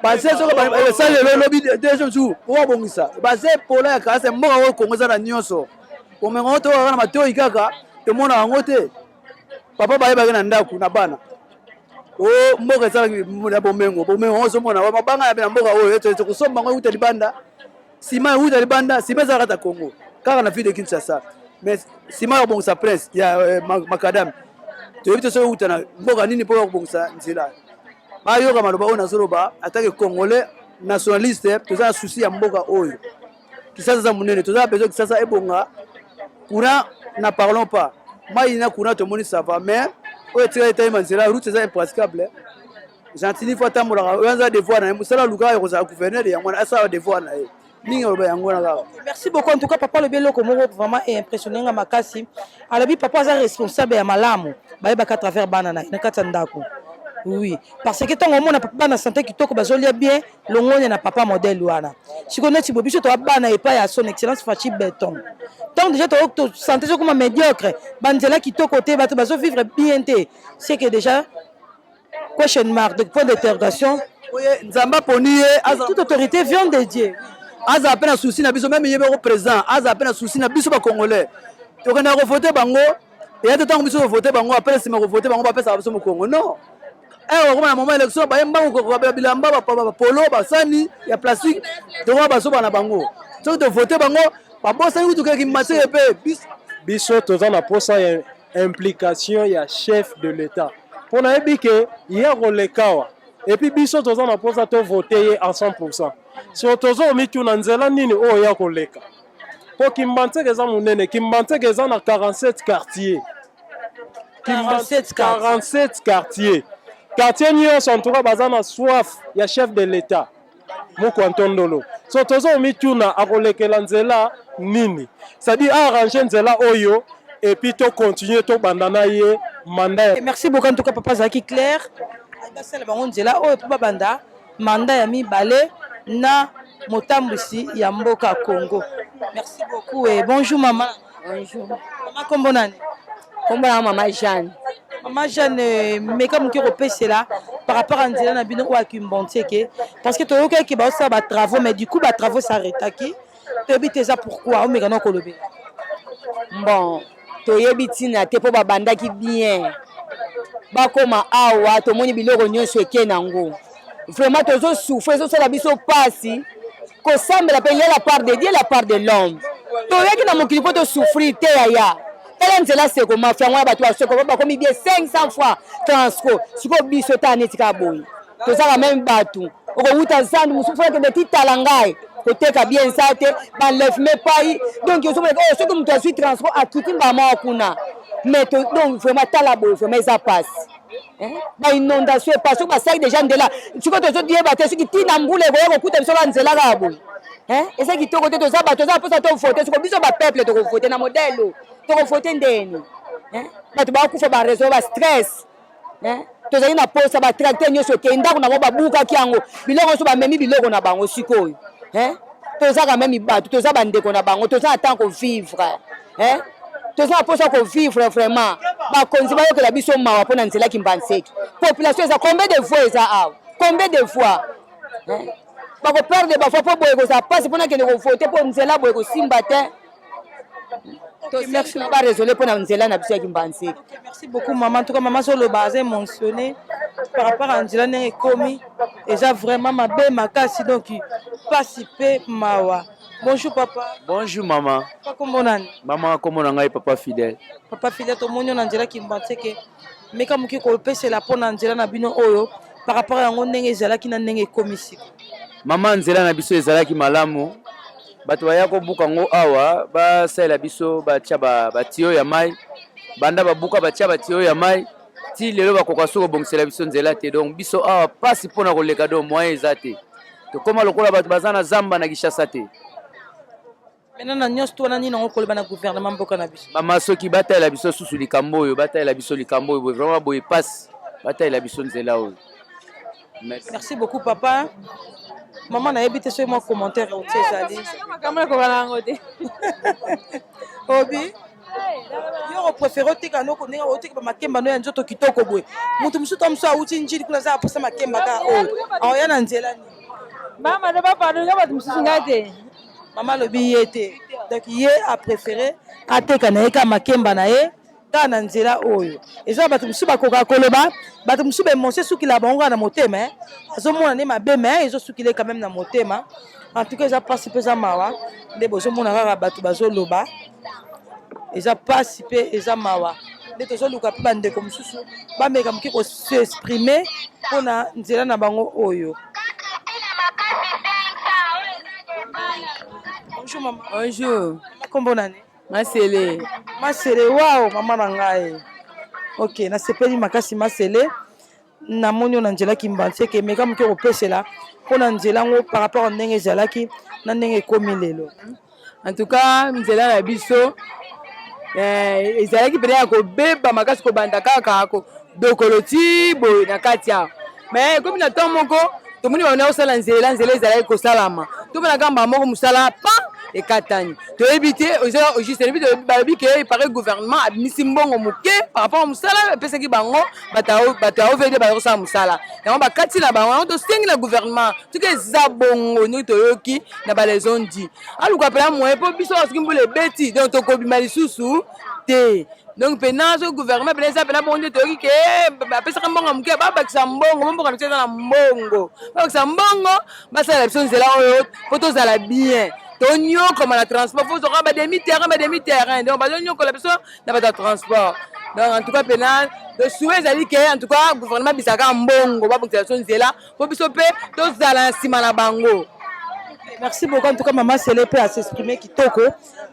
bagen soki esali lelo elobi deux jours po babongisa bagen pola ya kase mboka oyo kongo eza na nyonso komenga ngo tokaka na matoi kaka tomona yango te papa bayebaki na ndako na bana o mboka esalaki ya bomengo bomengo ozomona mabanga ya na mboka oyo ete kosomba ngo euta libanda sima euta libanda sima ezalaka ta Congo kaka na ville de Kinshasa mais sima ya kobongisa prince ya makadam toyebi te soki euta na mboka nini mpo ya kobongisa nzela bayoka maloba oyo nazoloba atake congolais nationaliste toza na susi ya mboka oyo kisasa eza monene toza na besoin kisasa ebonga courant na parlons pas mai na courant tomoni ça va mais oyo etika etayema nzela route eza impraticable gentili fo atambolaka oyo aza devoir na ye mosala alukaka ekozala gouverneur yango wana asala devoir na ye mingi aloba yango wana kaka. Merci beaucoup en tout cas papa alobi eloko moko vraiment impressionné nga makasi alobi papa aza responsable ya malamu bayebaka à travers bana na kati ya ndako. Oui, parce que tant que na papa na santé kitoko bazolia bien longone na papa modèle wana. Si connaît si bobiso to bana et pas à son excellence Fachi Béton. Tant déjà to santé comme médiocre, banzela kitoko te bato bazo vivre bien te. C'est que déjà question mark de point d'interrogation. Oui, Nzamba poni toute autorité vient de Dieu. Aza peine souci na biso même yebe ko président, aza peine souci na biso ba congolais. To kana ko voter bango et ata tango biso voter bango après si ma voter bango ba pesa biso mo Congo. Non. Comme na moment élection ba yemba ko bilamba ba polo ba sani ya plastique to ba so bana bango so to voter bango ba bossa ngutu ke kimate pe biso toza na posa ya implication ya chef de l'état pona ebike ya rolekawa et puis biso toza na posa to voter en 100% so tozo mitu na nzela nini o ya koleka po Kimbanteke eza munene Kimbanteke eza na 47 quartiers 47 quartiers quartier nyonso en tout cas baza na soif ya chef de l'état moko antondolo so tozo mituna akolekela nzela nini c'est-à-dire arranger nzela oyo et puis to continuer to bandana ye mandat. Merci beaucoup en tout cas papa Zaki clair basala bango nzela oyo papa banda mandat ya mibale na motambusi ya mboka Congo. Merci beaucoup et bonjour maman. Bonjour. Maman kombo nani? Kombo na maman Jeanne. Maman Jeanne, mais comme qui repêche là par rapport à Nzela na bino ou à Kimbanteke parce que toi qui ba ça ba travaux mais du coup ba travaux s'arrêtent qui tu habites ça pourquoi ou mais non kolobe bon to yebiti na te po ba bandaki bien ba koma awa to moni biloko nyonso ekenango vraiment tozo souffrir so la biso pasi ko sambela pe la part de Dieu la part de l'homme to yeki na mokili po to souffrir te ya elle nzela c'est comment faire moi bato basoko ba komi bien 500 fois transco siko biso ta netika boy to za même bato oko uta zandu musufu ke beti talangai koteka bien ça te ba lève mais pas donc yo so ce que muto suit transport a quitté mama kuna mais donc vraiment tala boy vraiment ça passe ba inondation parce que ba sai déjà ndela siko to so die ba te siki tina mbule ko kuta biso ba nzela ga boy et ça qui to côté to za ba to za posa to voter siko biso ba peuple to voter na modèle to voter ndeni bato bakufa ba réseau ba stress tozali na posa ba tracteur nyonso ke ndako na ba bukaki yango biloko so ba memi biloko na bango sikoyo toza quand même bato toza ba ndeko na bango toza attend ko vivre toza na posa ko vivre vraiment ba konzi ba yokela biso mawa pona nzela Kimbanteke population eza combien de fois eza awa combien de fois ba ko perdre ba fois po boye ko ça passe pona ke ne ko voter po nzela boye ko simba te. Merci pas résolé pour Nzela na biso ya Kimbanteke. Merci beaucoup maman. En tout cas maman sur le basé mentionné par rapport à Nzela n'est commis et j'ai vraiment ma belle makasi donc participer mawa. Bonjour papa. Bonjour maman. Papa comment nani? Maman comment ngai papa fidèle. Papa fidèle to monyo na Nzela Kimbanteke. Mais comme ki ko pese la pona Nzela na bino oyo par rapport à ngo ndenge ezala ki na ndenge commis. mama nzela na biso ezalaki malamu bato baya kobuka ngo awa basalela biso batia batio ya mai banda babuka batia batio ya mai ti lelo bakoka so kobongisela biso nzela te donc biso awa pasi mpona koleka do moyen eza te tokóma lokola bato baza na zamba na Kinshasa te. Maintenant na nyonso to wana nini nango koloba na gouvernement mboka na biso mama soki batalela biso susu likambo oyo batalela biso likambo oyo vraiment boye pasi batalela biso nzela oyo. Merci beaucoup papa. Maman na yebite so mo commentaire o tsali makamala ko bana ngote obi yo préféré tika no ko ninga o tika makemba no ya nzoto kitoko boy mutu musuto amso auti njiri kuna za posa makemba ka o ayo na nzela ni mama ne papa no ngaba mususu ngate mama lobi yete donc ye a préféré ateka na eka makemba na ye ta na nzela oyo eza bato musu bakoka koloba bato musu be monse sukila bango na motema azomona ne mabe mais ezo sukile quand même na motema en tout cas eza pasi pesa mawa nde bozomona kaka bato bazoloba eza pasi pe eza mawa nde tozoluka mpe bandeko mosusu bameka moke koexprime mpona nzela na bango oyo. Bonjour maman. Bonjour. Kombo nani? Masele. Masele, wow, mama na ngai. Ok, na sepeli makasi Masele. Na moni na nzela kimbantie ke meka moke kopesela mpona nzela ngo par rapport à ndenge ezalaki na ndenge ekomi lelo. En tout cas, nzela na biso ezalaki pene ya kobeba makasi kobanda kaka dokolo ti boye na kati awa mais ekomi na ntango moko tomoni bana kosala nzela ezalaki kosalama tomona kamba moko mosala pa ekatani toyebi te juste ebi balobi ke epare gouvernement abimisi mbongo moke par rapport a mosala epesaki bango bato aovede baza kosala mosala yango bakati na bango yango tosengi na gouvernement soki eza bongo ndenge toyoki na baleson di aluka pena moye mpo biso soki mbula ebeti donc tokobima lisusu te donc pena so gouvernement pena eza pena bongo nde toyoki ke bapesaka mbongo moke babakisa mbongo mboka na biso eza na mbongo babakisa mbongo basalela biso nzela oyo mpo tozala bien tonyokoma na transport faut zoka ba demi terrain donc bazonyokola biso na bato ya transport donc en tout cas pena le souhait ezali ke en tout cas gouvernement bisaka mbongo babongisa biso nzela mpo biso mpe tozala na nsima na bango. Merci beaucoup en tout cas maman Sele pe à s'exprimer kitoko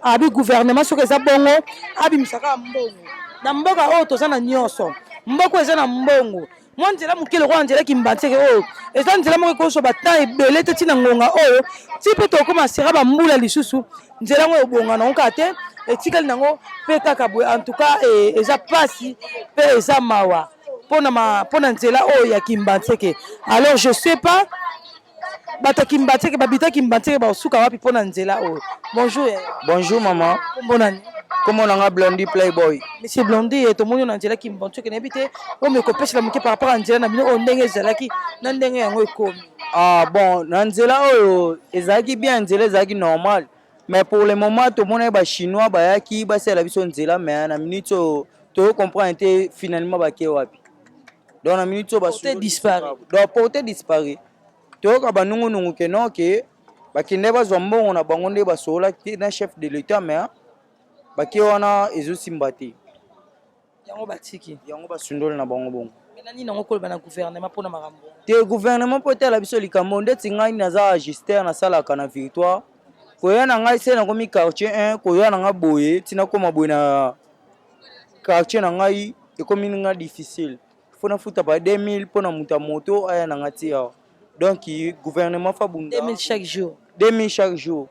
abi gouvernement soki eza bongo abimisaka mbongo na mboka oyo toza na nyonso mboko eza na mbongo mwa nzela mokele kwa nzela kimbantieke oyo eza nzela moko ekoso batan ebele te ntina ngonga oyo ti mpe tokoma sera bambula lisusu nzela yango ebonga nango kaka te etikali nango mpe kaka boye en tout cas eza pasi mpe eza mawa mpona nzela oyo ya kimbantieke. Alors je sais pas bato kimbantieke babita kimbantieke baosuka wapi mpona nzela oyo. Bonjour. Bonjour maman. Kombo nani? Kombo nanga Blondie Playboy. Monsieur Blondie tomoni na nzela kimbantieke nayebi te oyo mekopesela moke par rapport a nzela na bino oyo ndenge ezalaki na ndenge yango ekomi. Bon na nzela oyo ezalaki bien nzela ezalaki normal mais pour le moment tomoni bachinois bayaki basalela biso nzela mais na minute oyo toyocomprendre te finalement bake wapi donc na minute oyo porte disparaît toyoka banungunungu ke non ke bakende bazwa mbongo na bango nde basololaki na chef de l'état mais bake wana ezosimba te yango batiki yango basundoli na bango bongo nani nango koloba na gouvernement mpona makambo te gouvernement mpo etala biso likambo ndeti ngai naza agister nasalaka na victoire koya na ngai se nakomi quartier 1 koya na ngai boye ntina koma boye na quartier na ngai ekomi nga difficile fo nafuta pa 2000 mpona moto ya moto aya na ngai ti awa donc gouvernement fa bunda 2000 chaque jour 2000 chaque jour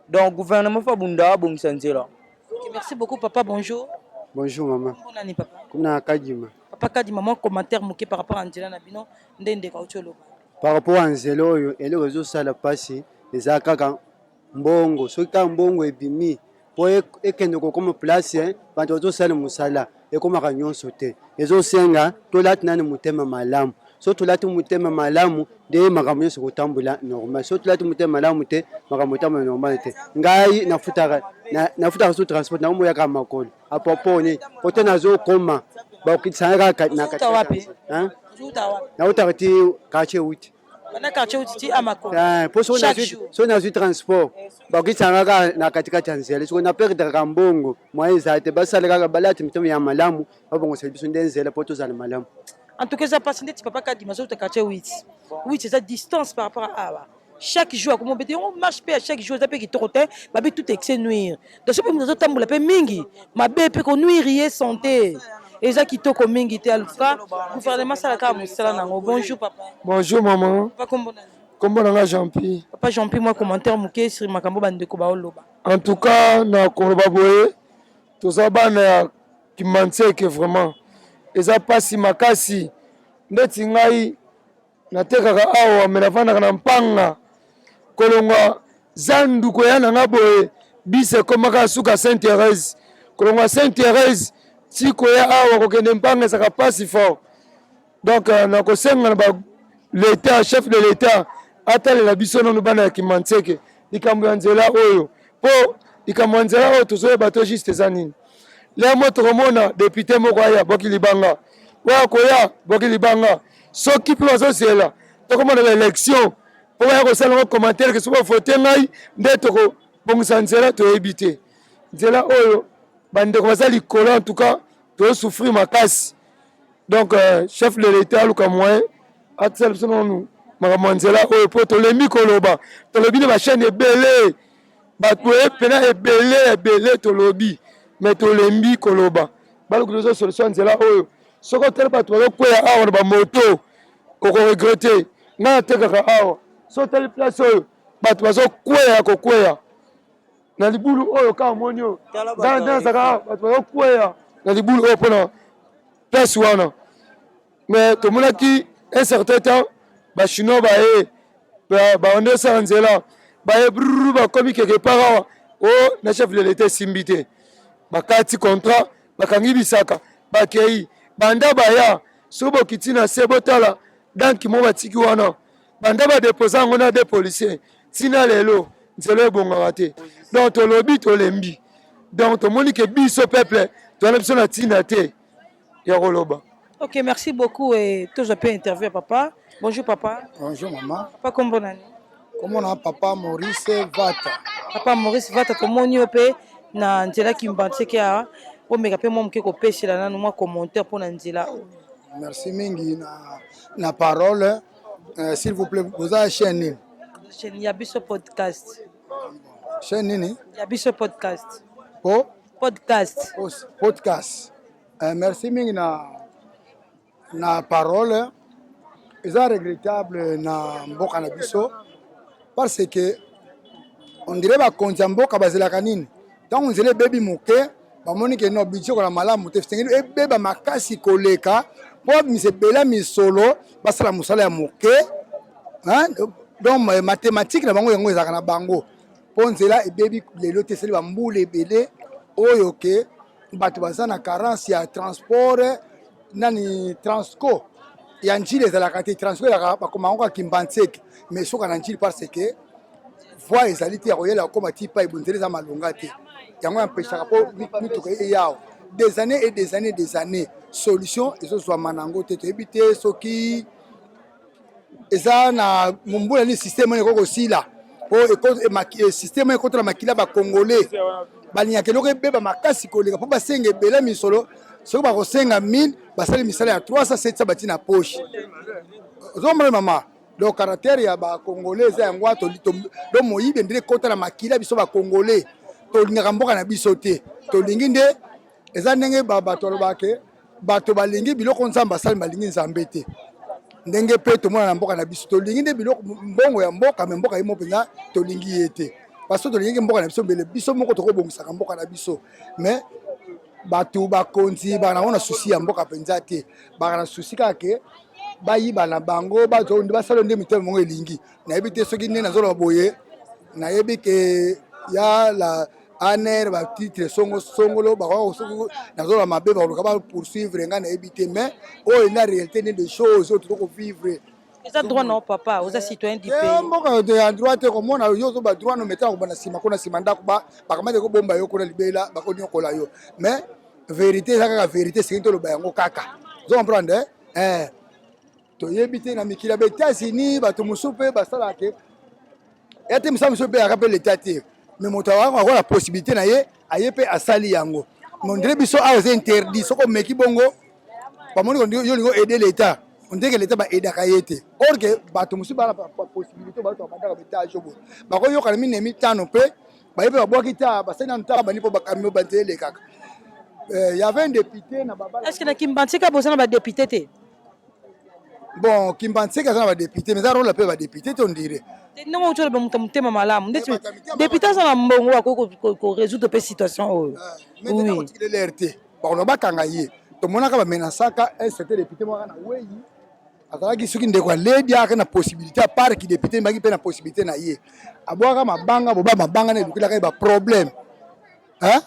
donc gouvernement fa bunda abongisa nzela. Merci beaucoup papa. Bonjour. Bonjour maman. Bonani papa. Kuna Kadima. Papa Kadima, mon commentaire moqué par rapport à nzela na bino ndende kautolo. Par rapport à nzela oyo ele rezo sala pasi ezaka kaka mbongo soki ka mbongo ebimi po ekende kokoma place bantu bazosala mosala ekomaka nyonso te ezosenga tolati nani motema malamu so tolati motema malamu nde makambo nyonso kotambola normal so tolati motema malamu te makambo kotambola normal te ngai nafutaka so transport nakomoyaka makolo apopone pote nazokoma bakokitsanga kaka na kati nautaka ti quartier wuti na quartier uti amakolo po so nazwi transport bakokitsanga na katikati ya nzela soko naperdaka mbongo mwa ezala te basala kaka balati mitema ya malamu babongosela biso nde nzela po tozala malamu. En tout cas, ça passe net, papa, quand dimanche, tu as 8. 8, c'est ça distance par rapport à chaque jour. Comme on marche à chaque jour, ça peut être trop tout excès nuire. Donc, je peux me dire que tu as mingi. Ma bébé peut nuire santé. Et ça qui toko mingi te aluka. Gouvernement ça la carte bonjour papa. Bonjour maman. Papa Comment on a Jean-Pierre? Papa Jean-Pierre, moi commentaire mouké sur makambo bandeko baoloba. En tout cas, na Koloba Boye, tout ça bana qui manque que vraiment. Et ça passe makasi. Ndeti ngai na tekaka awa menafana na mpanga. Kolonga zandu ko yana ngaboye bise komaka suka Sainte-Thérèse. Kolonga Sainte-Thérèse tiko ya awa ko kende mpanga saka passe fort. Donc na ko senga na l'État, chef de l'État atale la biso no bana ki mantseke likambo ya nzela oyo po likambo ya nzela oyo tozoyeba to juste eza nini le moto komona député moko aya boki libanga wa koya boki libanga soki mpe bazosela tokomona baélection po baya kosala ngo commentaire ke soki bafote ngai nde tokobongisa nzela toyebi te nzela oyo bandeko baza likolo en tout cas tozosouffrir makasi donc chef de l'État aluka moyen atisala biso nonu makambo nzela oyo po tolembi koloba tolobi ne bachaîne ebele bato pena ebele tolobi mais tolembi koloba baluku tozo solution nzela oyo soko otele bato bazokweya awa na bamoto okoregrete ngai natekaka awa so oteli place oyo bato bazokweya kokweya na libulu oyo kaka moni oyo nazaka bato bazokweya na libulu oyo mpona place wana mais tomonaki un certain temps bachinois baonde osala nzela baye brrr bakomi quelque part awa o na chef de l'État esimbi te bakati contrat bakangi bisaka bakei banda baya soki bokiti na se botala danki mo batiki wana banda badeposa yango na de policier ntina lelo nzela ebongaka te donc tolobi tolembi donc tomoni ke biso peuple toana biso na ntina te ya koloba. Ok, merci beaucoup et tout je peux interviewer papa. Bonjour papa. Bonjour maman. Papa comment nani? Comment on a papa Maurice Vata. Papa Maurice Vata tomoni ope na nzela kimbantseke a o meka pe mo mke ko peshela nanu moi commentaire pour na nzela. Merci mingi na parole s'il vous plaît vous avez chaîne. Chaîne Yabiso podcast. Chaîne nini? Yabiso podcast. Po podcast. Podcast. Merci mingi na parole. C'est regrettable na mboka na biso parce que on dirait ba konza mboka bazela kanini tant on dirait baby moke ba moni ke no budget ko la malamu te ftengi e beba makasi koleka po mi se bela mi solo basala musala ya moke hein donc mathématique na bango yango ezaka na bango po nzela e baby lelo te seli ba mbule belé oyo ke bato bazana carence ya transport nani transco ya njili ezalaka te transfert ya bakoma ngo kimbantseki mais soka na njili parce que voie ezali te ya koyela koma tipa ebonzeli eza malonga te yango yampeshaka po mituka eyao des années solution ezozwama nango te toyebi te soki eza na mombula ni système wana ekokosila po système ekotola makila bakongolais balingaka eloko ebeba makasi koleka po basenga ebele misolo soki bakosenga 1000 basali misala ya 300 bati na poche ozomona mama donc caractère ya bakongolais eza yango do moyibi ndire kota na makila biso bakongolais tolingaka mboka na biso te tolingi nde eza ndenge bato alobake bato balingi biloko nzambe asali balingi nzambe te ndenge mpe tomona na mboka na biso tolingi nde biloko mbongo ya mboka me mboka yemo mpenza tolingi ye te parce que tolingi mboka na biso mbele biso moko tokobongisaka mboka na biso mais bato bakonzi banango na susi ya mboka mpenza te baka na susi kaka ke bayiba na bango bazondi basala nde mitema mongo elingi nayebi te soki nde nazoloba boye nayebi ke ya la aner batitre songolo bakoki nazoloba mabe bakoluka bapoursuivre ngai nayebi te mais oyo na réalité nde de choses oyo tokovivre eza droit na papa oza citoyen du pays mboka ya droit te komona yo ozoba droit no metaka kobana nsima kuna nsima ndako bakamati kobomba yo kuna libela bakoniokola yo mais vérité eza kaka vérité sekingi toloba yango kaka ozo comprendre toyebi te na mikili ya baétats-unis bato mosusu mpe basalaka ke ya te mosala mosusu mpe yaka mpe leta te mais moto akoka na possibilité na ye aye mpe asali yango mondire biso awa eza interdit soki omeki bongo bamoni yo lingo aider l'état on dit que l'état va aider kayete or que bato musu ba possibilité bato ba betage bo ba ko yo kana minemi tano pe ba yebe ba boki ta ba sena ntaba bani po ba kamio bantele kaka il y avait un député na baba est-ce que na Kimbantika bosana ba député te bon Kimbantika ça va député mais ça rôle pe ba député on dirait non tu ba mutema malamu ndeti député ça na mbongo ko résoudre pe situation mais oui l'RT bon ba kanga ye to monaka ba menasaka un certain député mo na weyi azalaki soki ndeko aledi aka na possibilité à part ki député mbaki pe na possibilité na ye abwaka mabanga boba mabanga na edukilaka ba problème hein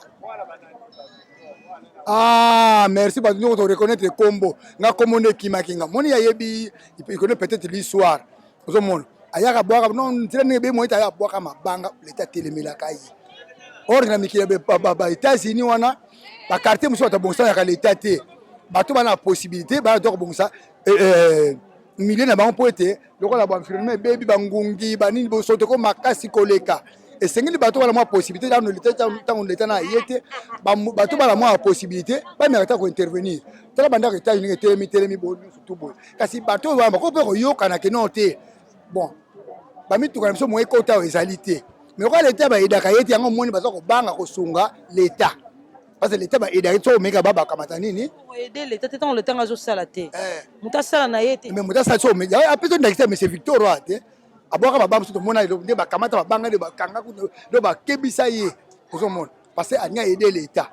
ah merci parce que nous reconnaître combo nga komone kimakinga moni ya yebi il connaît peut-être l'histoire ozo mon ayaka bwaka non tirane be mo ita ya bwaka mabanga l'état telemela kai or na mikile be ba États-Unis wana ba quartier muso ta bonsa ya l'état te bato bana possibilité ba donc bonsa milliers na bango poete lokola ba environnement bebi bangungi banini bo soto ko makasi koleka et sengeli bato bala mo possibilité dans l'état tant l'état na yete bato bala mo possibilité ba merata ko intervenir tala banda ko États-Unis telemi bo surtout bo kasi bato ba ko pe ko yoka na kenote bon ba mitu kana so mo ekota ezalité mais ko l'état ba idaka yete yango moni bazo ko banga ko sunga l'état parce que l'état ba idaka to meka baba kamata nini aider l'état tant le temps azo sala te muta sala na yete mais muta sala so mais a peut-être ndakisa monsieur Victor Roate aboka baba muso to mona nde ba kamata ba banga de ba kanga ku do ba kebisa ye ozo mona parce que anya aider l'état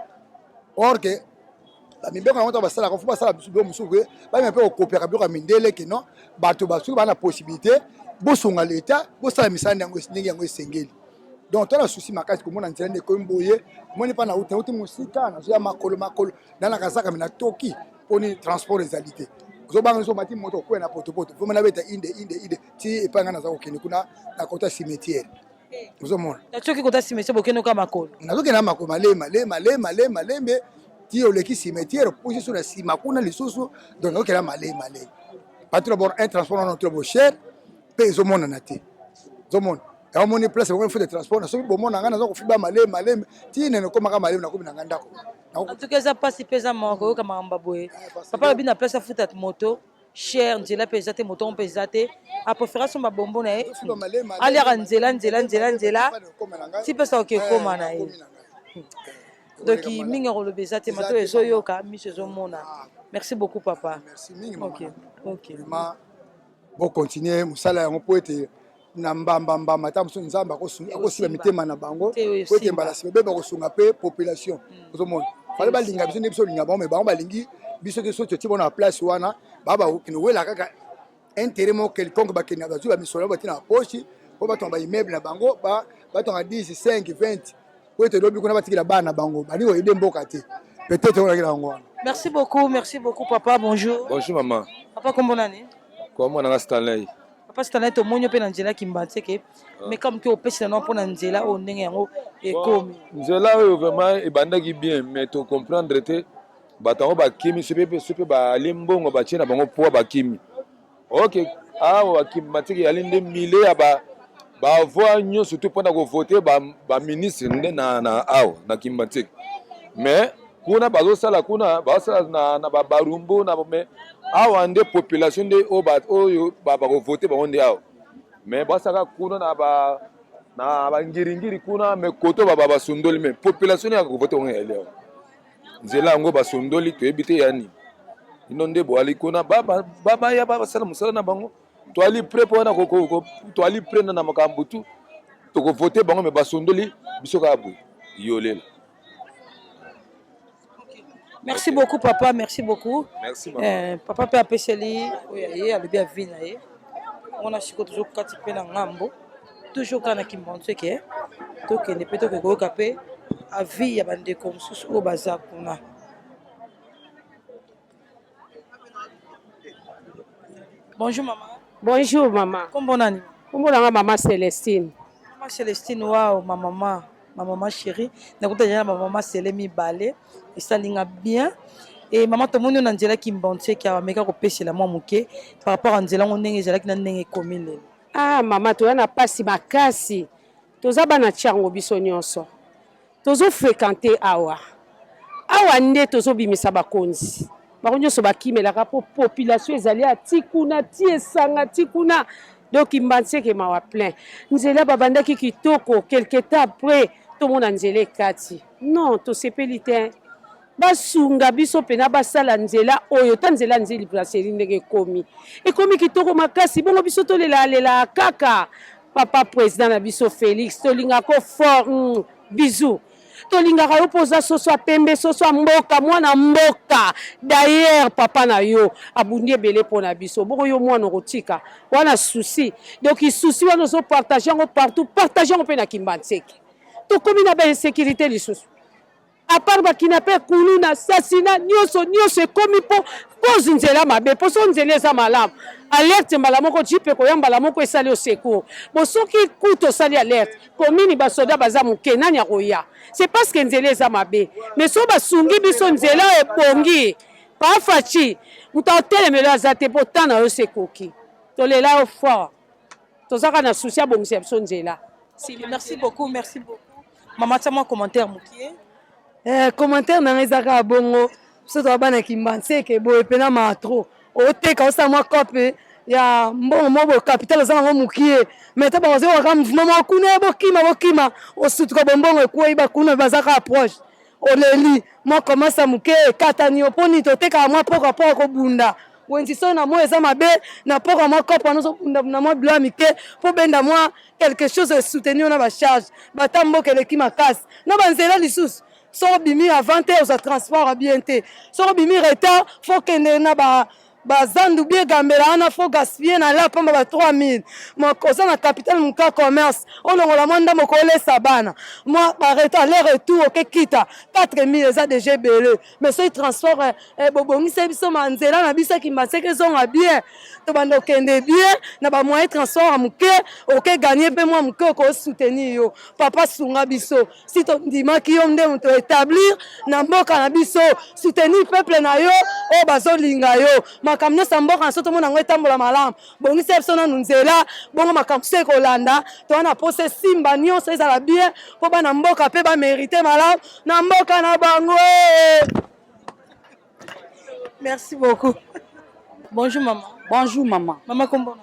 or que la mibeko na mota ba sala ko fu ba sala bisu be musu ke ba me pe ko copier ka bi ko mindele ke non bato ba su ba na possibilité bo sunga l'état bo sala misanda yango ndenge yango esengeli donc toi la souci makasi ko mona nzela ko mboye moni pa na uti musika na zo ya makolo dans la kasaka mina toki poni transport réalité zo banga so mati moto ko na poto fo mona beta inde ti epanga na za okeni kuna na kota cimetière zo mona na toki kota cimetière bokeno ka makolo na zo kena makolo malembe ti oleki cimetière pour sur la cima kuna lisusu donc na kena malembe patro bord un transport non trop cher pe zo mona na te zo mona ya moni place ko faut de transport na so bo mona ngana zo ko fiba malembe ti ne ko maka malembe na ko binanga ndako en tout cas ça passe pesa moko ka mamba boye papa bina place à futa moto cher nzela pesa te moto on pesa te a préférence ba bombo na ali ra nzela ti pesa ok koma na ye donc mingi rolo besa te mato ezo yoka miso zo mona merci beaucoup papa merci mingi ok bon continuer musala yango poete na mbamba mata muso nzamba akosila mitema na bango poete mbala sibe ba kosunga pe population ozomona fale balinga biso ne biso linga bango me bango balingi biso ke so ti bona place wana baba kino wela kaka intérêt mo quelconque ba kina ba misolo ba tina poche po ba tomba immeuble na bango ba tonga 10 5 20 poete lobi kuna batikila bana bango bani o ide mboka te peut-être on a yango. Merci beaucoup papa, bonjour. Bonjour maman. Papa comment nani? Comment on a Stanley? Papa Stanley to monyo pe na nzela Kimbantika mais comme que opesi na po na nzela o ndenge yango ekomi. Nzela vraiment ebandaki bien mais to comprendre te batango ba kimi sepe ba limbongo ba chena bango po ba kimi. OK, awa Kimbantika ya linde mile ya ba voix nyo surtout pour na ko voter ba ministre na awa na Kimbantika. Mais kuna bazosala kuna basala na barumbu na me awa nde population nde oyo ko voter bango nde awa mais basaka kuna na bangiringiri kuna me koto basundoli me population ya ko voter bango ele nzela yango basundoli to ebite yani ino nde boali kuna baba ya basala musala na bango to ali prêt pour na ko to ali prêt na makambutu to ko voter bango me basundoli bisoka abu yolela. Merci beaucoup papa, merci beaucoup. Merci maman. Papa pe apeseli oyaye alobi avina ye. On a siko toujours kati pe na ngambo. Toujours kana Kimbantika. Tokende pe tokoyoka pe avi ya bandeko mosusu oyo baza kuna. Bonjour maman. Bonjour maman. Comment nani? Comment nanga maman Célestine? Maman Célestine, waouh, ma maman chérie. Nakuta jana ma maman Selemi Balé. Et ça linga bien. Et maman tout le monde na nzela Kimbantika a meka ko pesela mwa muke par rapport à nzela ngondenge ezala kina ndenge komile. Ah maman to na pasi makasi. Toza bana chango biso nyonso. Tozo fréquenter awa. Awa nde tozo bimisa bakonzi. bango nyonso bakimelaka mpo population ezali ati kuna ti esanga ti kuna donc imbanzeke mawa plein nzela babandaki kitoko quelque temps après tomona nzela ekati non tosepeli te basunga biso pena basala nzela oyo ta nzela nzeli brasserie ndenge ekomi kitoko makasi bongo biso tolela kaka papa président na biso Félix tolingako fort bisou tolingaka yo poza soso pembe soso mboka mwana mboka d'ailleurs papa na yo abundi ebele pona biso bongo yo mwana kotika wana souci donc souci wana zo partager ngo partout partager ngo pe na Kimbanzeke to komi na ba insécurité lisusu à part bakinape kulu na assassinat nyonso ekomi po pose nzela mabe poso nzela eza malamu alerte mbala moko jipe koya mbala moko esali au secours bo soki kutu osali alerte komini basoda baza moke nani akoya c'est parce que nzela eza mabe mais so basungi biso nzela ebongi pafaci moto otelemelo aza te po ta na yo sekoki tolela yo fort tozaka na souci abongisa biso nzela. Merci beaucoup. Maman, tiens-moi un commentaire, Moukié. Commentaire na ezaka bongo so to bana Kimbanzeke boye pena matro oteka osama kope ya mbongo mobo capital za ngo Mukie meta ba ozo ka mouvement kuna bokima osutuka bombongo ekwe ba kuna bazaka approche oleli mo commence muke katani oponi to teka mwa poko poko bunda wenzi so na mo eza mabe na poko mwa kope no so bunda na mo blo mike po benda moi quelque chose de soutenir na ba charge batambo kele kimakasi na banzela lisusu so bimi avant aux transport bien te so bimi retard faut que na ba zandu bien gambela na faut gaspiller na la pamba ba 3000 moi kosa na capital muka commerce on la manda moko lesa bana moi ba retard les retour OK kita 4000 ça déjà belé mais so transport bobongi se biso manzela na biso Kimbanzeke zonga bien to bando kende bien na ba moyen transport muke OK gagner pe moi muke ko soutenir yo papa sunga biso si to ndima ki yo nde to établir na mboka na biso soutenir peuple na yo o bazolinga yo makamno samboka soto mona ngo etambola malamu bongi sepso na nzela bongo makamse ko landa to na pose simba nyonso ezala bien po bana mboka pe ba mériter malamu na mboka na bango. Merci beaucoup. Bonjour maman. Bonjour maman. Maman comment?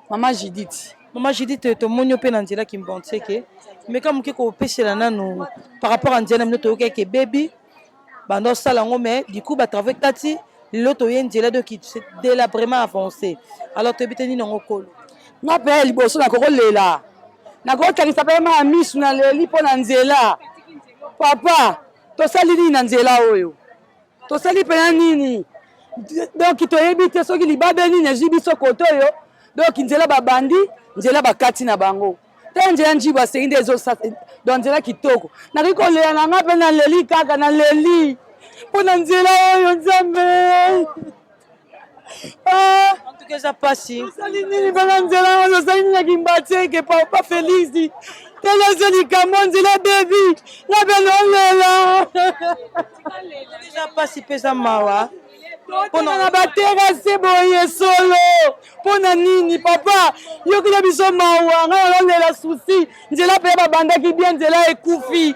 Maman Judith. Maman Judith to monyo pe na nzela Kimbanzeke mais comme ke ko pesela nanu par rapport à nzela mnoto ke baby bando sala ngo mais du coup ba travailler tati l'autre yendela de qui c'est délabrement avancé alors tu biteni non okolo na pe liboso na koko lela na ko tangisa pe ma misu na leli po na nzela papa to sali ni na nzela oyo to sali pe na nini donc to yebite soki libabe ni na jibiso koto yo donc nzela babandi nzela bakati na bango te nzela njiba senginde ezo sa donc nzela kitoko na ko lela na ngape na leli kaka na leli pona nzela oyo nzambe en tout cas ça passe sali nini bana nzela oyo sali na Kimbanzeke papa Félix tela zeli kamo nzela baby na benolela ça passe pesa mawa pona na baterase boye solo pona nini papa yokila biso mawa nga olela souci nzela pe babandaki bien nzela ekufi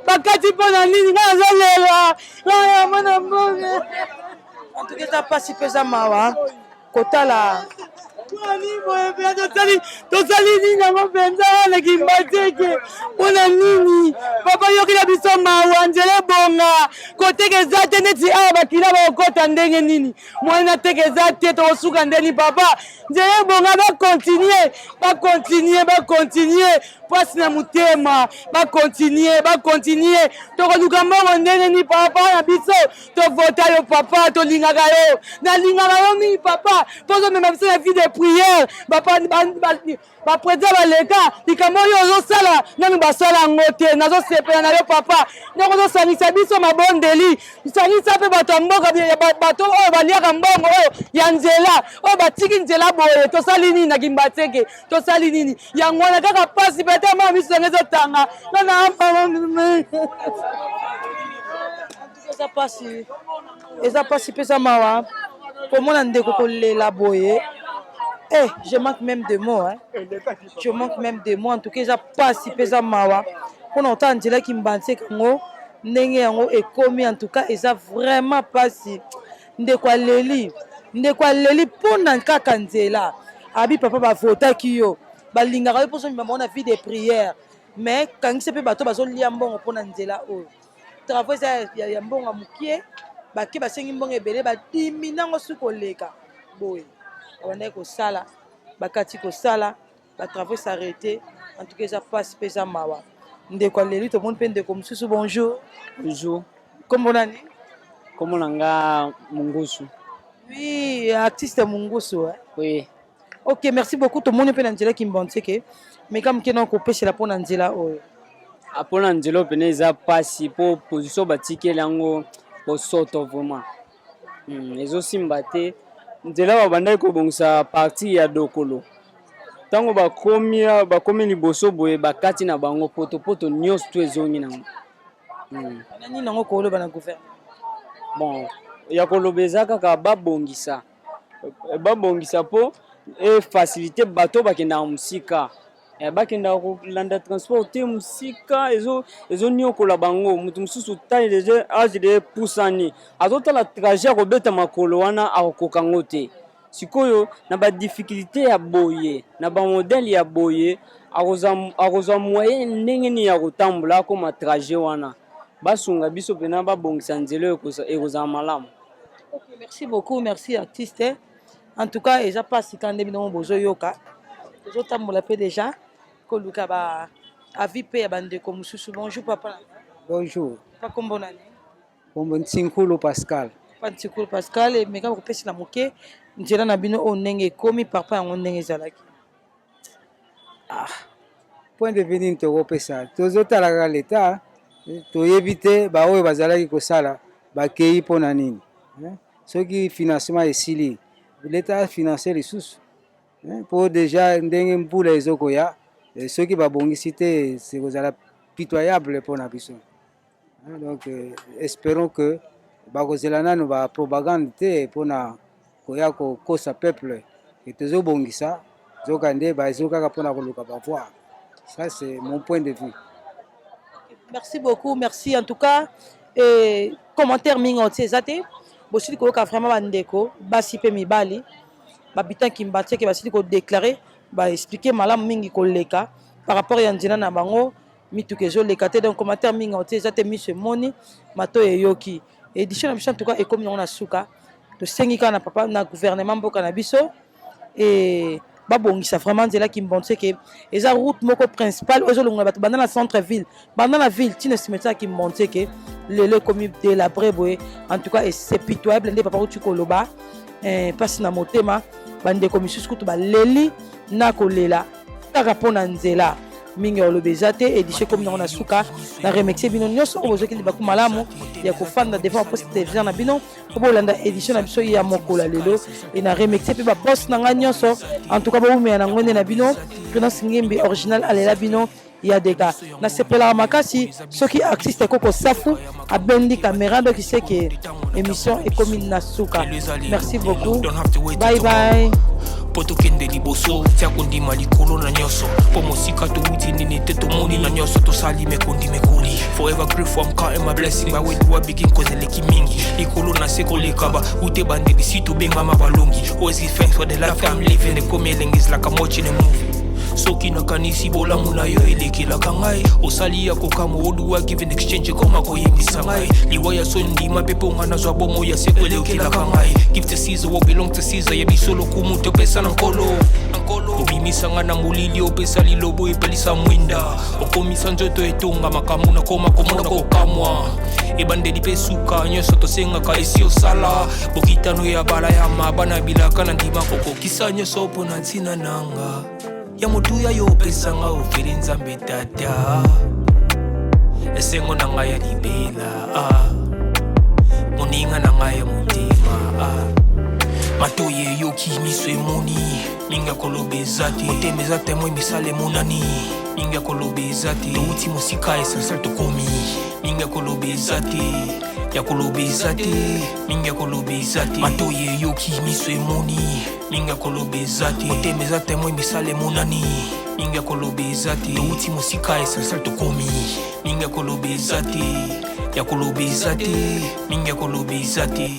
bakati pona nini nga olela nga mona mbonge en tout cas ça passe pesa mawa kotala tosali nini yango mpenza na Kimbanzeke mpona nini papa yokila biso mawa nzela ebonga koteka eza te neti awa bakila bakokota ndenge nini mwana teka eza te tokosuka ndeni papa nzela ebonga bakontinue mpasi na motema bakontinue tokoluka mbongo ndenge ni papa na biso tovota yo papa tolingaka yo nalingaka yo mingi papa tozomema biso na vie de prière baprésident baleka likambo oyo ozosala nanu basala yango te nazosepela na yo papa ndenge ozosangisa biso mabondeli sangisa mpe bato ya mboka bato oyo baliaka mbongo oyo ya nzela oyo batiki nzela boye tosali nini na Kimbanzeke tosali nini yango wana kaka pasi pete mama miso yango ezotanga eza pasi pesa mawa komona ndeko kolela boye. Je manque même de mots, hein. Je manque même de mots. En tout cas, j'ai pas si pesa mawa. Pour autant, on dirait Kimbanzeke ngo ndenge yango ekomi en tout cas, ça vraiment pas si ndeko aleli mpona kaka nzela abi papa bavotaki yo balingaka yo mposo mibama wana vie de prière mais kangisa mpe bato bazolia mbongo mpona nzela oyo travaux eza ya mbongo ya mokie bake basengi mbongo ebele badimi nango soki koleka boye babandaki kosala bakati kosala batravaux s'arrêté en tout cas eza pasi mpe eza mawa ndeko aleli tomoni mpe ndeko mosusu bonjour bonjour kombo nani kombo na nga Mungusu oui artiste Mungusu oui ok merci beaucoup tomoni mpe na nzela kimbonseke mais kam ke na kopesela mpo na nzela oyo mpona nzela oyo pene eza pasi mpo position batikeli yango bosoto vraiment ezosimba te nzela babandaki kobongisa parti ya dokolo ntango bakomi liboso boye bakati na bango potopoto nyonso to ezongi nango nani nango koloba na gouvernement bon ya koloba eza kaka babongisa mpo efacilité bato bakendaka mosika bakendaka kolanda transport te mosika ezoniokola bango moto mosusu tali deja age de pusani azotala trajet ya kobeta makolo wana akokoka ngo te sikoyo na badifficulté ya boye na bamodele ya boye akozwa moyen ndenge nini ya kotambola akoma trajet wana basunga biso mpena babongisa nzela ekozala malamu. Merci beaucoup, merci artiste. En tout cas, eza pasi kande bino bozoyoka tozotambola mpe déjà koluka avi mpe ya bandeko mosusu. Bonjour papa. Bonjour. Papa kombo nani? Kombo Ntsinkulu Pascal. Papa Ntsinkulu Pascal meka kopesela moke nzela na bino oyo ndenge ekomi papa yango ndenge ezalaki. Point de vue nini tokopesa tozotalaka leta toyebi te baoyo bazalaki kosala bakei mpo na nini soki financement esili leta financer lisusu mpo deja ndenge mbula ezokoya soki babongisi te sekozala pitoyable mpo na biso donc espérons que bakozela nano bapropagande te mpona koya kokosa peuple ke tozobongisa zoka nde bazokaka mpona koluka bavoir. Ça c'est mon point de vue. Merci beaucoup, merci en tout cas. Commentaire mingi otsezate bosili koyoka vraiment bandeko basi pe mibali babitan kimbatie ke basili ko déclarer ba expliquer malamu mingi koleka par rapport ya nzela na bango mituka ezoleka te donc commentaire mingi otsezate mise moni mato eyoki édition na biso en tout cas ekomi na suka tosengi kaka na papa na gouvernement mboka na biso et babongisa vraiment nzela kimbonse ke eza route moko principale ozolongola bato banda na centre ville banda na ville tina cimetière kimbonse ke lelo ekomi délabré boye en tout cas c'est pitoyable nde papa uti koloba mpasi na motema bandeko misusu kutu baleli na kolela kaka mpo na nzela mingi oloba eza te édition ekomi nango na suka na remercie bino nyonso oyo bozokende baku malamu ya kofanda devant baposte télévision na bino po bolanda édition na biso ya mokolo lelo e na remercie mpe baposte na ngai nyonso en tout cas boumela nango nde na bino Prudence Ngimbi original alela bino ya deka nasepelaka makasi soki artiste ekoko safu abendi caméra donc c'est que émission ekomi na suka. Merci beaucoup, bye bye. poto kende liboso tia kondima likolo na nyoso po mosika touti nini te tomoni na nyoso tosali mekondi mekoli forever grateful I'm counting my blessing but when you are begin cause eleki mingi likolo na seko lekaba ute bande disitu benga mabalongi always give thanks for the life I'm living the coming is like I'm watching a movie soki nakanisi bolamu na yo elekelaka ngai osali ya kokama oduwa given exchange koma koyebisa ngai liwa ya sondima mpe mpo nga nazwa bomo ya seko elekelaka ngai give to Caesar what belong to Caesar yebiso lokumu topesa na nkolo obimisanga na molili opesa lilobo epelisa mwinda okomisa nzoto etonga makambo nakoma komona kokamwa ebandeli mpe suka nyonso tosengaka esi osala bokitano ya bala ya mabana bilaka na ndima kokokisa nyonso mpo na ntina nanga ya motuya yo pesanga ofeli nzambe tata esengo na ngai ya libela moninga na ngai ya motema matoye yoki miso emoni minga koloba eza te motema eza temoi misala emonani minga koloba eza te touti mosika essentiel tokomi minga koloba eza te ya koloba eza te minga koloba eza te matoye yoki miso emoni minga koloba eza te motema eza temoi misala emonani minga koloba eza te touti mosika essentiel tokomi minga koloba eza te ya koloba eza te minga koloba eza te